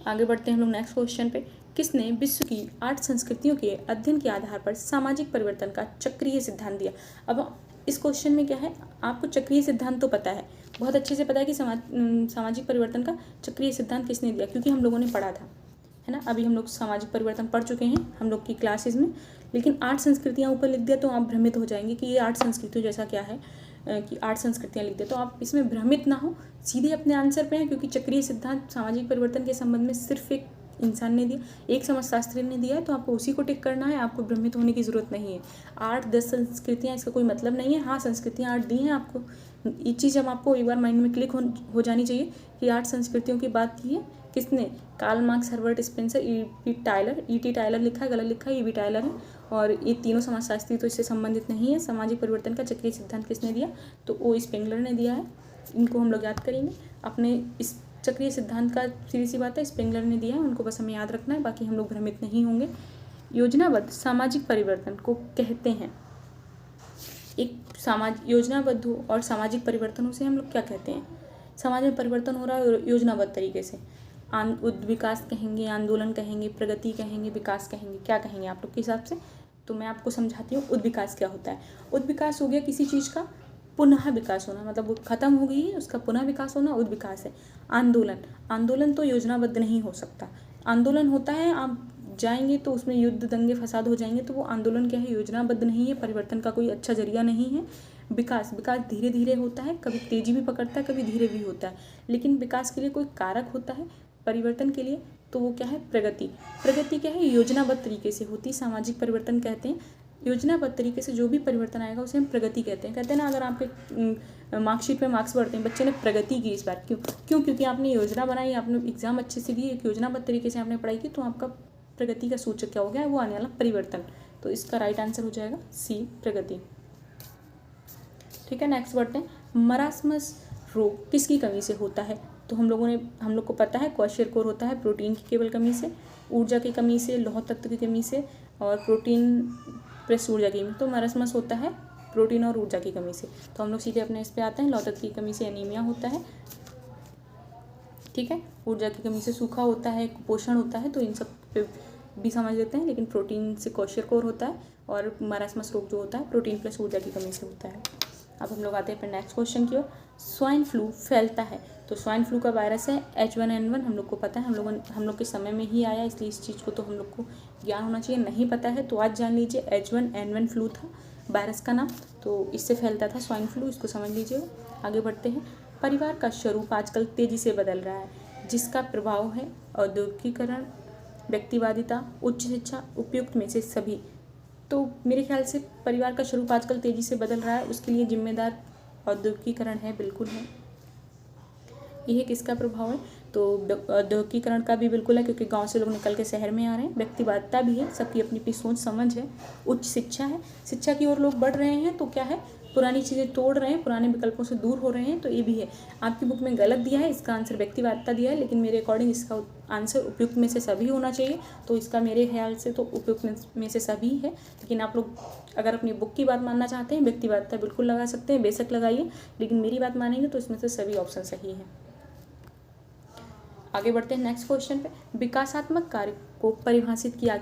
आगे बढ़ते हैं हम लोग नेक्स्ट क्वेश्चन पे। किसने विश्व की 8 संस्कृतियों के अध्ययन के आधार पर सामाजिक परिवर्तन का चक्रीय सिद्धांत दिया। अब इस क्वेश्चन में क्या है, आपको चक्रीय सिद्धांत तो पता है, बहुत अच्छे से पता है कि सामाजिक परिवर्तन का चक्रीय सिद्धांत किसने दिया, क्योंकि हम लोगों ने पढ़ा था, है ना। अभी हम लोग सामाजिक परिवर्तन पढ़ चुके हैं हम लोग की क्लासेस में। लेकिन 8 संस्कृतियाँ ऊपर लिख दिया तो आप भ्रमित हो जाएंगे कि ये 8 संस्कृतियों जैसा क्या है कि 8 संस्कृतियाँ लिख दिया, तो आप इसमें भ्रमित ना हो, सीधे अपने आंसर पे हैं। क्योंकि चक्रीय सिद्धांत सामाजिक परिवर्तन के संबंध में सिर्फ एक इंसान ने दिया, एक समाजशास्त्री ने दिया है, तो आपको उसी को टिक करना है, आपको भ्रमित होने की ज़रूरत नहीं है। 8-10 संस्कृतियाँ इसका कोई मतलब नहीं है। हाँ, संस्कृतियाँ 8 दी हैं आपको, ये चीज़ हम आपको एक बार माइंड में क्लिक हो जानी चाहिए कि 8 संस्कृतियों की बात की है किसने, Karl Marx, Herbert Spencer, E T. Tylor लिखा है, गलत लिखा है, ई.वी. टायलर है। और ये तीनों समाजशास्त्री तो इससे संबंधित नहीं है। सामाजिक परिवर्तन का चक्रीय सिद्धांत किसने दिया, तो ओ स्पेंगलर ने दिया है। इनको हम लोग याद करेंगे अपने इस चक्रीय सिद्धांत का, सीधी सी बात है, स्पेंगलर ने दिया है, उनको बस हमें याद रखना है, बाकी हम लोग भ्रमित नहीं होंगे। योजनाबद्ध सामाजिक परिवर्तन को कहते हैं, एक योजनाबद्ध हो और सामाजिक परिवर्तनों से हम लोग क्या कहते हैं, समाज में परिवर्तन हो रहा है योजनाबद्ध तरीके से। विकास कहेंगे, आंदोलन कहेंगे, प्रगति कहेंगे, विकास कहेंगे, क्या कहेंगे आप लोग के हिसाब से। तो मैं आपको समझाती हूँ उद्विकास क्या होता है। उद्विकास हो गया किसी चीज़ का पुनः विकास होना, मतलब वो खत्म हो गई है उसका पुनः विकास होना, उद्विकास है। आंदोलन तो योजनाबद्ध नहीं हो सकता। आंदोलन होता है आप जाएंगे तो उसमें युद्ध दंगे फसाद हो जाएंगे, तो वो आंदोलन क्या है, योजनाबद्ध नहीं है, परिवर्तन का कोई अच्छा जरिया नहीं है। विकास धीरे धीरे होता है, कभी तेजी भी पकड़ता है, कभी धीरे भी होता है, लेकिन विकास के लिए कोई कारक होता है परिवर्तन के लिए, तो वो क्या है, प्रगति क्या है, योजनाबद्ध तरीके से होती, सामाजिक परिवर्तन कहते हैं। योजनाबद्ध तरीके से जो भी परिवर्तन आएगा उसे हम प्रगति कहते हैं। कहते हैं ना, अगर आपके मार्कशीट पे मार्क्स बढ़ते हैं, बच्चे ने प्रगति की इस बार, क्यों क्योंकि आपने योजना बनाई, आपने एग्जाम अच्छे से दिए, एक योजनाबद्ध तरीके से आपने पढ़ाई की, तो आपका प्रगति का सूचक क्या हो गया, वो आने वाला परिवर्तन। तो इसका राइट आंसर हो जाएगा सी, प्रगति। ठीक है, नेक्स्ट बढ़ते हैं। मरासमस रोग किसकी कमी से होता है, तो हम लोग को पता है क्वाशियरकोर होता है प्रोटीन की केवल कमी से, ऊर्जा की कमी से, लौह तत्व की कमी से, और प्रोटीन प्लस ऊर्जा की कमी। तो मरासमस होता है प्रोटीन और ऊर्जा की कमी से। तो हम लोग सीधे अपने इस पे आते हैं, लौह तत्व की कमी से एनीमिया होता है, ठीक है, ऊर्जा की कमी से सूखा होता है, कुपोषण होता है। तो इन सब पे भी समझ लेते हैं, लेकिन प्रोटीन से क्वोशियर होता है और मरासमस रोग जो होता है प्रोटीन प्लस ऊर्जा की कमी से होता है। अब हम लोग आते हैं अपने नेक्स्ट क्वेश्चन की ओर। स्वाइन फ्लू फैलता है, तो स्वाइन फ्लू का वायरस है H1N1, हम लोग को पता है, हम लोग के समय में ही आया, इसलिए इस चीज़ को तो हम लोग को ज्ञान होना चाहिए। नहीं पता है तो आज जान लीजिए, H1N1 फ्लू था वायरस का नाम, तो इससे फैलता था स्वाइन फ्लू, इसको समझ लीजिए। आगे बढ़ते हैं। परिवार का स्वरूप आजकल तेज़ी से बदल रहा है, जिसका प्रभाव है औद्योगिकीकरण, व्यक्तिवादिता, उच्च शिक्षा, उपयुक्त में से सभी। तो मेरे ख्याल से परिवार का स्वरूप आजकल तेज़ी से बदल रहा है, उसके लिए जिम्मेदार औद्योगिकीकरण है, बिल्कुल है। यह किसका प्रभाव है? तो औद्योगिकीकरण का भी बिल्कुल है, क्योंकि गांव से लोग निकल के शहर में आ रहे हैं। व्यक्तिवादिता भी है, सबकी अपनी अपनी सोच समझ है। उच्च शिक्षा है, शिक्षा की ओर लोग बढ़ रहे हैं, तो क्या है, पुरानी चीज़ें तोड़ रहे हैं, पुराने विकल्पों से दूर हो रहे हैं, तो ये भी है। आपकी बुक में गलत दिया है, इसका आंसर व्यक्तिवादिता दिया है, लेकिन मेरे अकॉर्डिंग इसका आंसर उपयुक्त में से सभी होना चाहिए, तो इसका मेरे ख्याल से तो उपयुक्त में से सभी है। लेकिन आप लोग अगर अपनी बुक की बात मानना चाहते हैं, व्यक्तिवादिता बिल्कुल लगा सकते हैं, बेशक लगाइए, लेकिन मेरी बात मानेंगे तो इसमें से सभी ऑप्शन सही है। आगे बढ़ते हैं नेक्स्ट क्वेश्चन पे। विकासात्मक कार्य को परिभाषित किया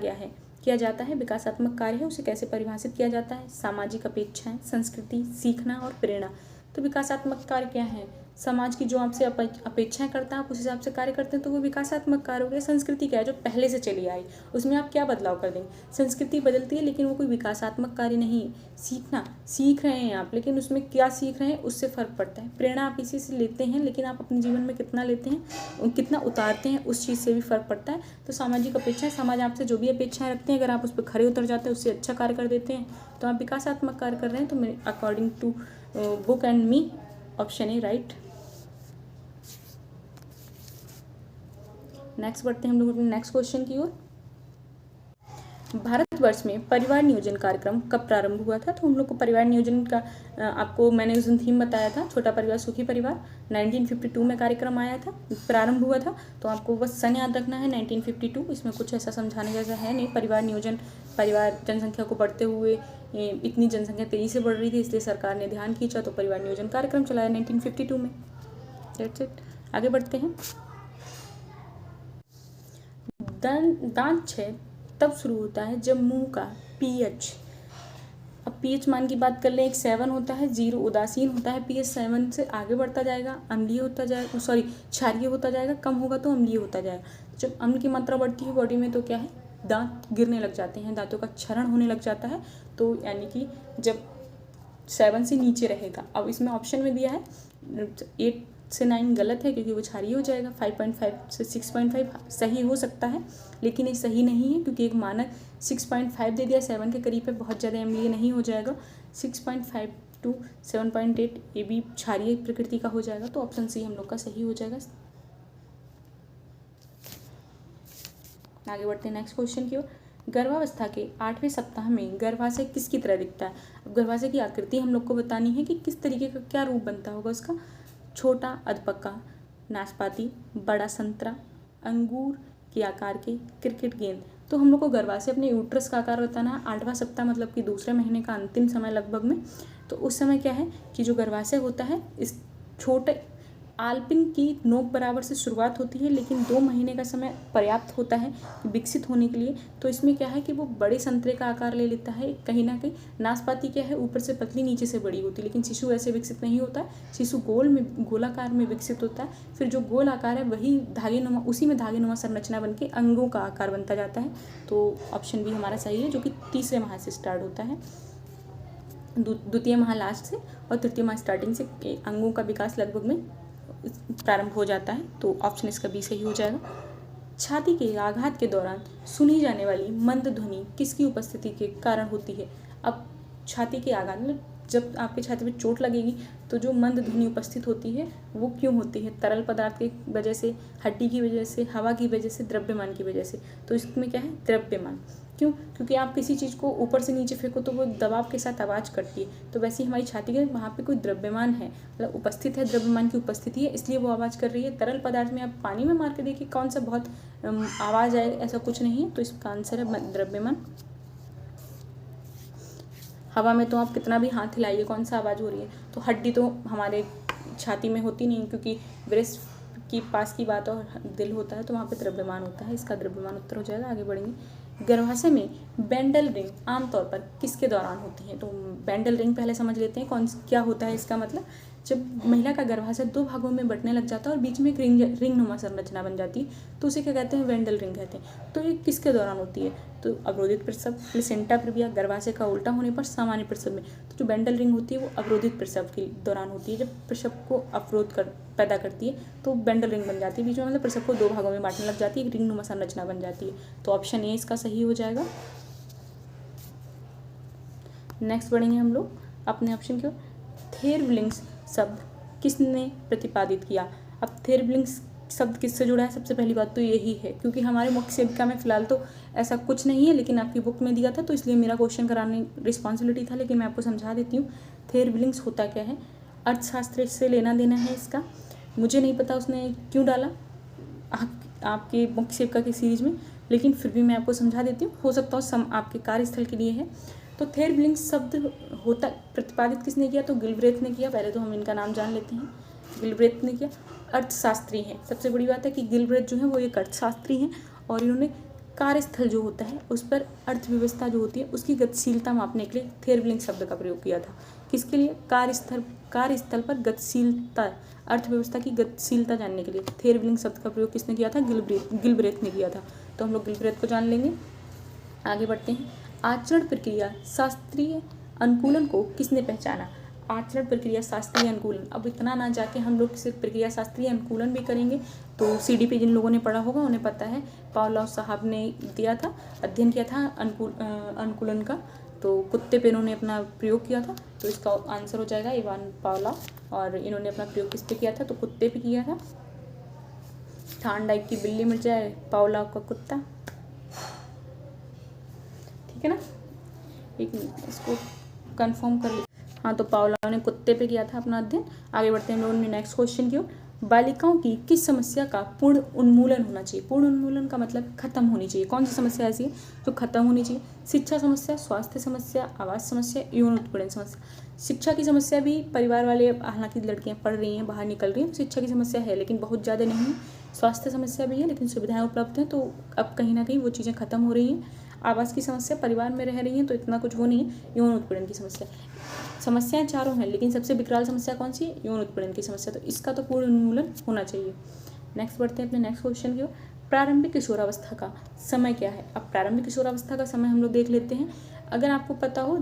जाता है। विकासात्मक कार्य है, उसे कैसे परिभाषित किया जाता है? सामाजिक अपेक्षाएं, संस्कृति, सीखना और प्रेरणा। तो विकासात्मक कार्य क्या है? समाज की जो आपसे अपेक्षाएं करता है, आप उस हिसाब से कार्य करते हैं, तो वो विकासात्मक कार्य हो गया। संस्कृति क्या है? जो पहले से चली आई, उसमें आप क्या बदलाव कर देंगे? संस्कृति बदलती है, लेकिन वो कोई विकासात्मक कार्य नहीं है। सीखना, सीख रहे हैं आप, लेकिन उसमें क्या सीख रहे हैं उससे फ़र्क पड़ता है। प्रेरणा आप इसी से लेते हैं, लेकिन आप अपने जीवन में कितना लेते हैं, कितना उतारते हैं, उस चीज़ से भी फ़र्क पड़ता है। तो सामाजिक अपेक्षाएं, समाज आपसे जो भी अपेक्षाएं रखते हैं, अगर आप उस पर खरे उतर जाते हैं, उससे अच्छा कार्य कर देते हैं, तो आप विकासात्मक कार्य कर रहे हैं। तो मेरे according to book and me, option A right. Next बढ़ते हैं हम लोग अपने नेक्स्ट क्वेश्चन की ओर। भारतवर्ष में परिवार नियोजन कार्यक्रम कब प्रारंभ हुआ था? तो हम लोग को परिवार नियोजन का आपको मैंने उस दिन थीम बताया था, छोटा परिवार सुखी परिवार। 1952 में कार्यक्रम आया था, प्रारंभ हुआ था। तो आपको बस सन याद रखना है 1952, इसमें कुछ ऐसा समझाने जैसा है नहीं। परिवार नियोजन, परिवार जनसंख्या को बढ़ते हुए, इतनी जनसंख्या तेजी से बढ़ रही थी, इसलिए सरकार ने ध्यान खींचा, तो परिवार नियोजन कार्यक्रम चलाया 1952 में। That's it. आगे बढ़ते हैं। दांत क्षय तब शुरू होता है जब मुंह का pH, अब pH मान की बात कर लें, एक 7 होता है, 0 उदासीन होता है, pH 7 से आगे बढ़ता जाएगा, अम्लीय होता जाएगा, क्षारीय होता जाएगा, कम होगा तो अम्लीय होता जाएगा। जब अम्ल की मात्रा बढ़ती है बॉडी में, तो क्या है, दांत गिरने लग जाते हैं, दांतों का क्षरण होने लग जाता है। तो यानी कि जब 7 से नीचे रहेगा। अब इसमें ऑप्शन में दिया है 8 से 9 गलत है, क्योंकि वो क्षारीय हो जाएगा। 5.5 से 6.5 सही हो सकता है, लेकिन ये सही नहीं है, क्योंकि एक मानक 6.5 दे दिया, 7 के करीब है, बहुत ज़्यादा अम्लीय नहीं हो जाएगा। 6.5 to 7.8 ये भी क्षारीय प्रकृति का हो जाएगा, तो ऑप्शन सी हम लोग का सही हो जाएगा। आगे बढ़ते हैं नेक्स्ट क्वेश्चन की ओर। गर्भावस्था के 8वें सप्ताह में गर्भाशय किसकी तरह दिखता है? अब गर्भाशय की आकृति हम लोग को बतानी है कि किस तरीके का क्या रूप बनता होगा उसका। छोटा अधपका, नाशपाती, बड़ा संतरा, अंगूर के आकार के, क्रिकेट गेंद। तो हम लोग को गर्भाशय अपने यूट्रस का आकार बताना है। 8वां सप्ताह मतलब कि दूसरे महीने का अंतिम समय लगभग में। तो उस समय क्या है कि जो गर्भाशय होता है, इस छोटे आलपिन की नोक बराबर से शुरुआत होती है, लेकिन 2 महीने का समय पर्याप्त होता है विकसित होने के लिए। तो इसमें क्या है कि वो बड़े संतरे का आकार ले लेता है कहीं ना कहीं। नाशपाती क्या है, ऊपर से पतली नीचे से बड़ी होती है, लेकिन शिशु ऐसे विकसित नहीं होता है। शिशु गोलाकार में विकसित होता है। फिर जो गोल आकार है वही धागेनुमा, उसी में धागेनुमा संरचना बन के अंगों का आकार बनता जाता है। तो ऑप्शन बी हमारा सही है, जो कि तीसरे माह से स्टार्ट होता है। द्वितीय माह लास्ट से और तृतीय माह स्टार्टिंग से अंगों का विकास लगभग में प्रारंभ हो जाता है। तो ऑप्शन इसका बी सही हो जाएगा। छाती के आघात के दौरान सुनी जाने वाली मंद ध्वनि किसकी उपस्थिति के कारण होती है? अब छाती के आघात मतलब जब आपके छाती पे चोट लगेगी, तो जो मंद ध्वनि उपस्थित होती है वो क्यों होती है? तरल पदार्थ की वजह से, हड्डी की वजह से, हवा की वजह से, द्रव्यमान की वजह से। तो इसमें क्या है, द्रव्यमान। क्यों? क्योंकि आप किसी चीज़ को ऊपर से नीचे फेंको तो वो दबाव के साथ आवाज़ करती है। तो वैसे ही हमारी छाती के वहाँ पे कोई द्रव्यमान है, मतलब उपस्थित है, द्रव्यमान की उपस्थिति है, इसलिए वो आवाज़ कर रही है। तरल पदार्थ में आप पानी में मार के देखिए कौन सा बहुत आवाज़ आए, ऐसा कुछ नहीं है। तो इसका आंसर है द्रव्यमान। हवा में तो आप कितना भी हाथ हिलाइए, कौन सा आवाज़ हो रही है? तो हड्डी तो हमारे छाती में होती नहीं, क्योंकि ब्रेस्ट की पास की बात और दिल होता है, तो वहाँ पे द्रव्यमान होता है। इसका द्रव्यमान उत्तर हो जाएगा। आगे बढ़ेंगे। गर्भाशय में बेंडल रिंग आमतौर पर किसके दौरान होती है? तो बेंडल रिंग पहले समझ लेते हैं क्या होता है इसका मतलब। जब महिला का गर्भाशय 2 भागों में बंटने लग जाता है और बीच में एक रिंग नुमा संरचना बन जाती है तो उसे क्या कहते हैं? वेंडल रिंग कहते हैं। तो ये किसके दौरान होती है? तो अवरोधित प्रसव, प्लेसेंटा प्रिविया, गर्भाशय का उल्टा होने पर, सामान्य प्रसव में। तो जो बेंडल रिंग होती है वो अवरोधित प्रसव के दौरान होती है। जब प्रसव को अवरोध पैदा करती है तो बेंडल रिंग बन जाती है बीच में, मतलब प्रसव को 2 भागों में बांटने लग जाती है, एक रिंग नुमा संरचना बन जाती है। तो ऑप्शन ए इसका सही हो जाएगा। नेक्स्ट बढ़ेंगे हम लोग अपने ऑप्शन की ओर। थेरवलिंग्स शब्द किसने प्रतिपादित किया? अब थेरवलिंग्स शब्द किससे जुड़ा है? सबसे पहली बात तो यही है, क्योंकि हमारे मुख्य सेविका में फिलहाल तो ऐसा कुछ नहीं है, लेकिन आपकी बुक में दिया था तो इसलिए मेरा क्वेश्चन कराने रिस्पॉन्सिबिलिटी था, लेकिन मैं आपको समझा देती हूँ। थेरवलिंग्स होता क्या है? अर्थशास्त्र से लेना देना है इसका। मुझे नहीं पता उसने क्यों डाला आपके मुख्य सेविका की सीरीज में, लेकिन फिर भी मैं आपको समझा देती हूँ, हो सकता हो आपके कार्यस्थल के लिए है। तो थेरवलिंग्स शब्द होता प्रतिपादित किसने किया? तो गिलब्रेथ ने किया। पहले तो हम इनका नाम जान लेते हैं। गिलब्रेथ ने किया। अर्थशास्त्री हैं, सबसे बड़ी बात है कि गिलब्रेथ जो है वो एक अर्थशास्त्री हैं और इन्होंने कार्यस्थल जो होता है उस पर अर्थव्यवस्था जो होती है उसकी गतिशीलता मापने के लिए थेरवलिंग शब्द का प्रयोग किया था। किसके लिए? कार्यस्थल पर गतिशीलता, अर्थव्यवस्था की गतिशीलता जानने के लिए थेरवलिंग शब्द का प्रयोग किसने किया था? गिलब्रेथ ने किया था। तो हम लोग गिलब्रेथ को जान लेंगे। आगे बढ़ते हैं। आचरण प्रक्रिया शास्त्रीय अनुकूलन को किसने पहचाना? आचरण प्रक्रिया शास्त्रीय अनुकूलन, अब इतना ना जाके हम लोग सिर्फ प्रक्रिया शास्त्रीय अनुकूलन भी करेंगे। तो सीडीपी जिन लोगों ने पढ़ा होगा उन्हें पता है, पावलोव साहब ने दिया था, अध्ययन किया था अनुकूलन का। तो कुत्ते पे इन्होंने अपना प्रयोग किया था, तो इसका आंसर हो जाएगा इवान पावलोव। और इन्होंने अपना प्रयोग किस पे किया था? तो कुत्ते पे किया था। थार्नडाइक की बिल्ली मिल जाए, पावलोव का कुत्ता, ठीक है ना। एक मिनट इसको कंफर्म कर ले। हाँ, तो पावलोव ने कुत्ते पे किया था अपना अध्ययन। आगे बढ़ते हैं हम लोग नेक्स्ट क्वेश्चन की ओर। बालिकाओं की किस समस्या का पूर्ण उन्मूलन होना चाहिए? पूर्ण उन्मूलन का मतलब खत्म होनी चाहिए। कौन सी समस्या ऐसी है जो खत्म होनी चाहिए? शिक्षा समस्या, स्वास्थ्य समस्या, आवास समस्या, यौन उत्पीड़न समस्या। शिक्षा की समस्या भी परिवार वाले, हालांकि लड़कियां पढ़ रही हैं, बाहर निकल रही हैं, शिक्षा की समस्या है लेकिन बहुत ज़्यादा नहीं है। स्वास्थ्य समस्या भी है लेकिन सुविधाएं उपलब्ध हैं, तो अब कहीं ना कहीं वो चीज़ें खत्म हो रही हैं। आवास की समस्या, परिवार में रह रही हैं तो इतना कुछ वो नहीं है। यौन उत्पीड़न की समस्या, समस्याएं चारों हैं लेकिन सबसे विकराल समस्या कौन सी है? यौन उत्पीड़न की समस्या। तो इसका तो पूर्ण उन्मूलन होना चाहिए। नेक्स्ट बढ़ते हैं अपने नेक्स्ट क्वेश्चन की ओर। प्रारंभिक किशोरावस्था का समय क्या है? अब प्रारंभिक किशोरावस्था का समय हम लोग देख लेते हैं। अगर आपको पता हो,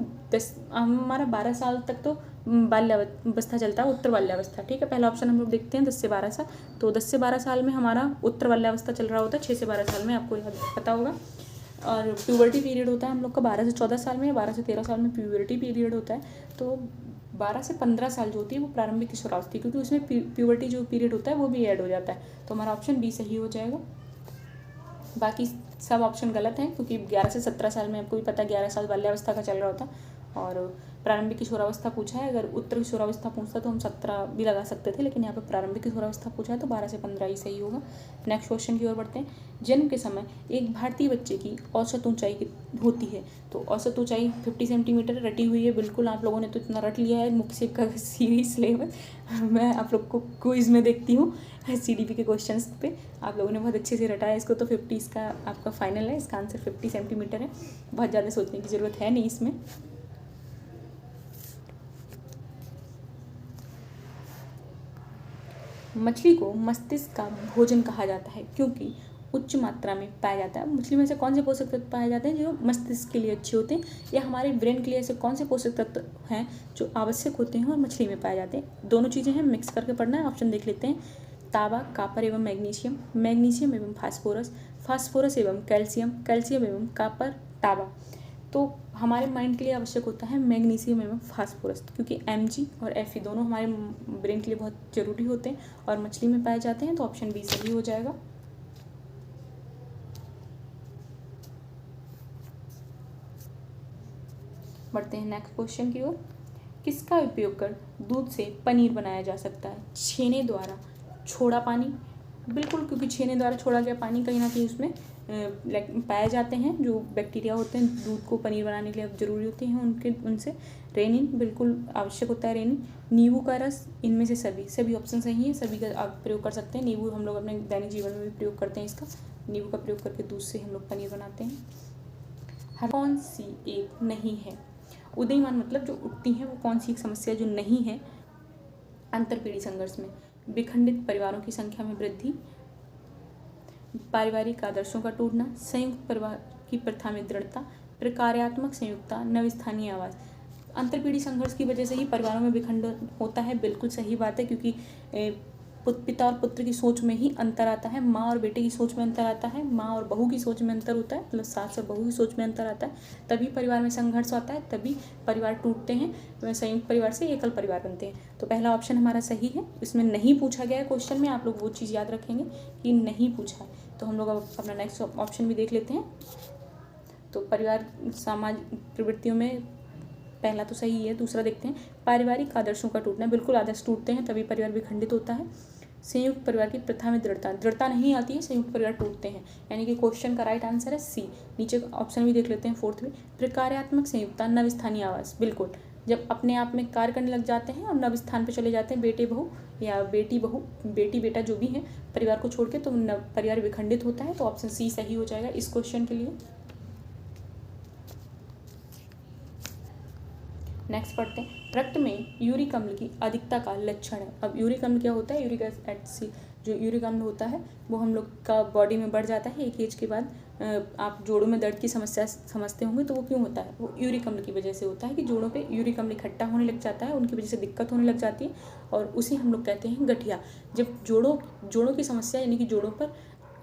हमारा 12 साल तक तो बाल्यावस्था चलता है, उत्तर बाल्यावस्था, ठीक है। पहला ऑप्शन हम लोग देखते हैं 10 से 12 साल। तो 10 से 12 साल में हमारा उत्तर बाल्यावस्था चल रहा होता है, 6 से 12 साल में, आपको पता होगा। और प्यूबर्टी पीरियड होता है हम लोग का 12 से 14 साल में, 12 से 13 साल में प्यूबर्टी पीरियड होता है। तो 12 से 15 साल जो होती है वो प्रारंभिक किशोरावस्था, क्योंकि उसमें प्यूबर्टी जो पीरियड होता है वो भी ऐड हो जाता है। तो हमारा ऑप्शन बी सही हो जाएगा। बाकी सब ऑप्शन गलत हैं, क्योंकि 11 से 17 साल में आपको भी पता है 11 साल बाल्यावस्था का चल रहा होता। और प्रारंभिक किशोरावस्था पूछा है, अगर उत्तर किशोरावस्था पूछता तो हम 17 भी लगा सकते थे, लेकिन यहाँ पर प्रारंभिक किशोरावस्था पूछा है तो 12 से 15 ही सही होगा। नेक्स्ट क्वेश्चन की ओर बढ़ते हैं। जन्म के समय एक भारतीय बच्चे की औसत ऊंचाई होती है? तो औसत ऊंचाई 50 सेंटीमीटर रटी हुई है, बिल्कुल आप लोगों ने तो इतना रट लिया है मुख्य सेविका का सीरीज सिलेबस। मैं आप लोग को क्विज में देखती हूँ सीडीपी के क्वेश्चंस पे, आप लोगों ने बहुत अच्छे से रटा है इसको। तो 50 इसका आपका फाइनल है, इसका आंसर 50 सेंटीमीटर है। बहुत ज़्यादा सोचने की ज़रूरत है नहीं इसमें। मछली को मस्तिष्क का भोजन कहा जाता है क्योंकि उच्च मात्रा में पाया जाता है। मछली में से कौन से पोषक तत्व पाए जाते हैं जो मस्तिष्क के लिए अच्छे होते हैं, या हमारे ब्रेन के लिए ऐसे कौन से पोषक तत्व हैं जो आवश्यक होते हैं और मछली में पाए जाते हैं? दोनों चीज़ें हैं, मिक्स करके पढ़ना है। ऑप्शन देख लेते हैं। तांबा, कापर एवं मैग्नीशियम, मैग्नीशियम एवं फास्फोरस, फास्फोरस एवं कैल्शियम, कैल्शियम एवं कापर, तांबा। तो हमारे माइंड के लिए आवश्यक होता है मैग्नीशियम एवं फास्फोरस, क्योंकि Mg और Fe दोनों हमारे ब्रेन के लिए बहुत ज़रूरी होते हैं और मछली में पाए जाते हैं। तो ऑप्शन बी सही हो जाएगा। बढ़ते हैं नेक्स्ट क्वेश्चन की ओर। किसका उपयोग कर दूध से पनीर बनाया जा सकता है? छेने द्वारा छोड़ा पानी, बिल्कुल, क्योंकि छेने द्वारा छोड़ा गया पानी कहीं ना कहीं उसमें पाए जाते हैं जो बैक्टीरिया होते हैं दूध को पनीर बनाने के लिए ज़रूरी होती हैं उनसे। रेनिन, बिल्कुल आवश्यक होता है रेनिन। नींबू का रस, इनमें से सभी ऑप्शन सही हैं, सभी का आप प्रयोग कर सकते हैं। नींबू हम लोग अपने दैनिक जीवन में भी प्रयोग करते हैं इसका। नींबू का प्रयोग करके दूध से हम लोग पनीर बनाते हैं। कौन सी एक नहीं है? उदीयमान मतलब जो उठती हैं वो कौन सी एक समस्या जो नहीं है? अंतरपीढ़ी संघर्ष में विखंडित परिवारों की संख्या में वृद्धि, पारिवारिक आदर्शों का टूटना, संयुक्त परिवार की प्रथा में दृढ़ता, प्रकार्यात्मक संयुक्ता, नवस्थानीय आवास। अंतरपीढ़ी संघर्ष की वजह से ही परिवारों में विखंडन होता है, बिल्कुल सही बात है, क्योंकि पिता और पुत्र की सोच में ही अंतर आता है, माँ और बेटे की सोच में अंतर आता है, माँ और बहू की सोच में अंतर होता है, मतलब सास और बहू की सोच में अंतर आता है, तभी परिवार में संघर्ष आता है, तभी परिवार टूटते हैं, संयुक्त परिवार से एकल परिवार बनते हैं। तो पहला ऑप्शन हमारा सही है। इसमें नहीं पूछा गया है क्वेश्चन में, आप लोग वो चीज़ याद रखेंगे कि नहीं पूछा है। तो हम लोग अब अपना नेक्स्ट ऑप्शन भी देख लेते हैं। तो परिवार समाज प्रवृत्तियों में पहला तो सही है, दूसरा देखते हैं। पारिवारिक आदर्शों का टूटना, बिल्कुल आदर्श टूटते हैं तभी परिवार विखंडित होता है। संयुक्त परिवार की प्रथा में दृढ़ता नहीं आती है, संयुक्त परिवार टूटते हैं, यानी कि क्वेश्चन का राइट आंसर है सी। नीचे ऑप्शन भी देख लेते हैं, फोर्थ में प्रकार्यात्मक संयुक्ता, नवस्थानीय आवास, बिल्कुल जब अपने आप में कार्य करने लग जाते हैं और नव स्थान पर चले जाते हैं, बेटे बहू या बेटी बहू, बेटी बेटा जो भी है, परिवार को छोड़ के, तो परिवार विखंडित होता है। तो ऑप्शन सी सही हो जाएगा इस क्वेश्चन के लिए। नेक्स्ट पढ़ते हैं, रक्त में यूरिक अम्ल की अधिकता का लक्षण है। अब यूरिक अम्ल क्या होता है? यूरिक एसिड, जो यूरिक अम्ल होता है वो हम लोग का बॉडी में बढ़ जाता है एक एज के बाद। आप जोड़ों में दर्द की समस्या समझते होंगे, तो वो क्यों होता है? वो यूरिक अम्ल की वजह से होता है कि जोड़ों पे यूरिक अम्ल इकट्ठा होने लग जाता है, उनकी वजह से दिक्कत होने लग जाती है, और उसे हम लोग कहते हैं गठिया। जब जोड़ों की समस्या, यानी कि जोड़ों पर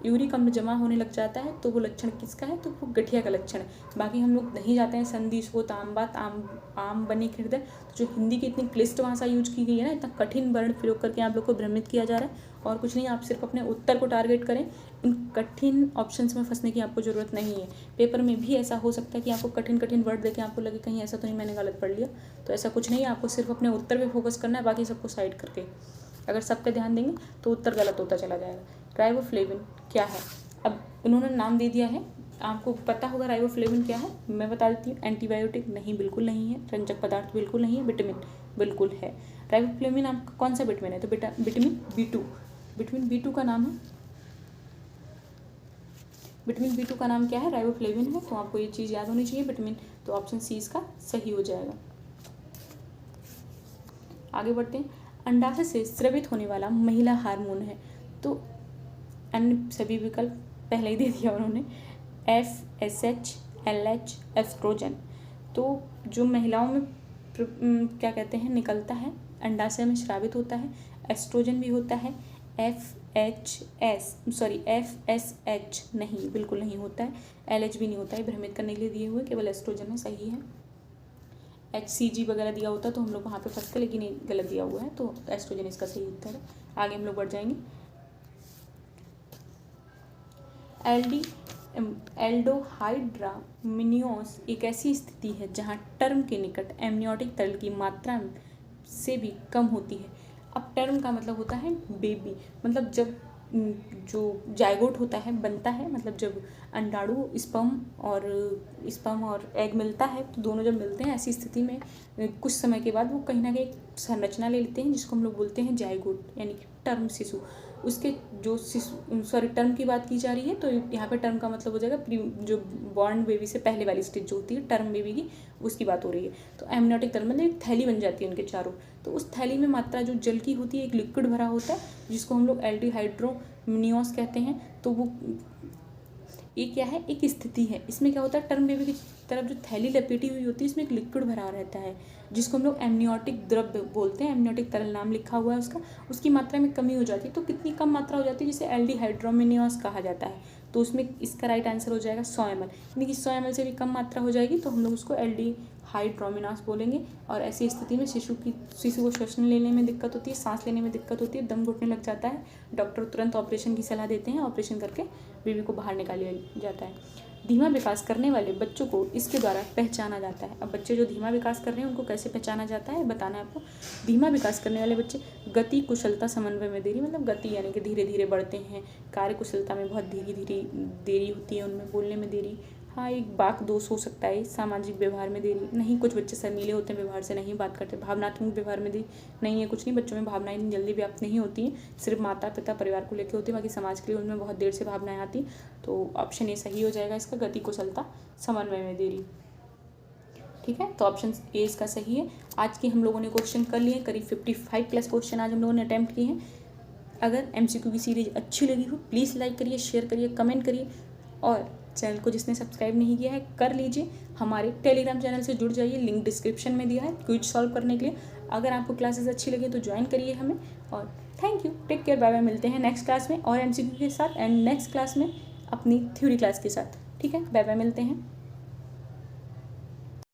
यूरिक अम्ल जमा होने लग जाता है, तो वो लक्षण किसका है? तो वो गठिया का लक्षण है। बाकी हम लोग नहीं जाते हैं संधि सोत आम बात आम बनी हृदय। तो जो हिंदी की इतनी क्लिष्ट भाषा यूज की गई है ना, इतना कठिन वर्ण प्रयोग करके आप लोग को भ्रमित किया जा रहा है, और कुछ नहीं, आप सिर्फ अपने उत्तर को टारगेट करें। इन कठिन ऑप्शंस में फंसने की आपको ज़रूरत नहीं है। पेपर में भी ऐसा हो सकता है कि आपको कठिन वर्ड देके आपको लगे कहीं ऐसा तो नहीं मैंने गलत पढ़ लिया, तो ऐसा कुछ नहीं है। आपको सिर्फ अपने उत्तर पे फोकस करना है, बाकी सबको साइड करके। अगर सब पे ध्यान देंगे तो उत्तर गलत होता चला जाएगा। राइबोफ्लेविन क्या है? अब उन्होंने नाम दे दिया है, आपको पता होगा राइबोफ्लेविन क्या है। मैं बता देती हूँ। एंटीबायोटिक नहीं, बिल्कुल नहीं है। रंजक पदार्थ बिल्कुल नहीं है। विटामिन बिल्कुल है। राइबोफ्लेविन आपका कौन सा विटामिन है? तो विटामिन B2। विटामिन B2 का नाम है, विटामिन B2 का नाम क्या है? राइबोफ्लेविन है। तो आपको ये चीज़ याद होनी चाहिए, विटामिन। तो ऑप्शन सी इसका सही हो जाएगा। आगे बढ़ते हैं। अंडाशय से स्रवित होने वाला महिला हार्मोन है। तो अन्य सभी विकल्प पहले ही दे दिया उन्होंने। FSH, LH, oestrogen. तो जो महिलाओं में क्या कहते हैं निकलता है, अंडाशय में स्रावित होता है, एस्ट्रोजन भी होता है। FSH नहीं, बिल्कुल नहीं होता है। LH भी नहीं होता है, भ्रमित करने के लिए दिए हुए, केवल एस्ट्रोजन है, सही है। HCG वगैरह दिया होता तो हम लोग वहाँ पे फंसते, लेकिन ये गलत दिया हुआ है, तो एस्ट्रोजन इसका सही उत्तर है। आगे हम लोग बढ़ जाएंगे। एल्डोहाइड्रामिनियोस एक ऐसी स्थिति है जहाँ टर्म के निकट एमनियोटिक तरल की मात्रा से भी कम होती है। अब टर्म का मतलब होता है बेबी, मतलब जब जो जायगोट होता है, बनता है, मतलब जब अंडाणु स्पर्म और एग मिलता है, तो दोनों जब मिलते हैं, ऐसी स्थिति में कुछ समय के बाद वो कहीं ना कहीं संरचना ले लेते हैं, जिसको हम लोग बोलते हैं जायगोट, यानी कि टर्म शिशु। उसके जो टर्म की बात की जा रही है, तो यहाँ पे टर्म का मतलब हो जाएगा जो बॉर्न बेबी से पहले वाली स्टेज जो होती है टर्म बेबी की, उसकी बात हो रही है। तो एमनियोटिक तरल मतलब एक थैली बन जाती है उनके चारों। तो उस थैली में मात्रा जो जल की होती है, एक लिक्विड भरा होता है, जिसको हम लोग एल्डोहाइड्रोमिनियोस कहते हैं। तो वो ये क्या है? एक स्थिति है। इसमें क्या होता है, टर्म बेबी की तरफ जो थैली लपेटी हुई होती है, इसमें एक लिक्विड भरा रहता है, जिसको हम लोग एमनियोटिक द्रव्य बोलते हैं। एमनियोटिक तरल नाम लिखा हुआ है उसका। उसकी मात्रा में कमी हो जाती है। तो कितनी कम मात्रा हो जाती है, जिसे एल्डोहाइड्रोमिनियोस कहा जाता है। तो उसमें इसका राइट आंसर हो जाएगा 100 ml। यानी कि 100 ml से भी कम मात्रा हो जाएगी, तो हम लोग उसको एल्डोहाइड्रोमिनोस बोलेंगे। और ऐसी स्थिति में शिशु को श्वसन लेने में दिक्कत होती है, सांस लेने में दिक्कत होती है, दम घुटने लग जाता है। डॉक्टर तुरंत ऑपरेशन की सलाह देते हैं, ऑपरेशन करके बेबी को बाहर निकाल लिया जाता है। धीमा विकास करने वाले बच्चों को इसके द्वारा पहचाना जाता है। अब बच्चे जो धीमा विकास कर रहे हैं उनको कैसे पहचाना जाता है, बताना है आपको। धीमा विकास करने वाले बच्चे गति, कुशलता, समन्वय में देरी, मतलब गति यानी कि धीरे धीरे बढ़ते हैं, कार्य कुशलता में बहुत धीरे धीरे देरी होती है, उनमें बोलने में देरी, हाँ, एक बाक दोष हो सकता है, सामाजिक व्यवहार में देरी नहीं। कुछ बच्चे शर्मीले होते हैं, व्यवहार से नहीं बात करते। भावनात्मक व्यवहार में देरी नहीं है, कुछ नहीं। बच्चों में भावनाएं इतनी जल्दी व्याप्त नहीं होती हैं, सिर्फ माता पिता परिवार को लेकर होती है, बाकी समाज के लिए उनमें बहुत देर से भावनाएं आती। तो ऑप्शन ए सही हो जाएगा इसका, गति कुशलता समन्वय में देरी। ठीक है, तो ऑप्शन ए इसका सही है। आज की हम लोगों ने क्वेश्चन कर लिए, करीब 55+ क्वेश्चन आज हम लोगों ने अटैम्प्ट किए हैं। अगर MCQ की सीरीज अच्छी लगी हो प्लीज़ लाइक करिए, शेयर करिए, कमेंट करिए, और चैनल को जिसने सब्सक्राइब नहीं किया है कर लीजिए। हमारे टेलीग्राम चैनल से जुड़ जाइए, लिंक डिस्क्रिप्शन में दिया है क्विज सॉल्व करने के लिए। अगर आपको क्लासेस अच्छी लगे तो ज्वाइन करिए हमें, और thank you, take care, bye bye. मिलते हैं नेक्स्ट क्लास में और MCQ के साथ, एंड नेक्स्ट क्लास में अपनी थ्योरी क्लास के साथ। ठीक है, बाय बाय, मिलते हैं।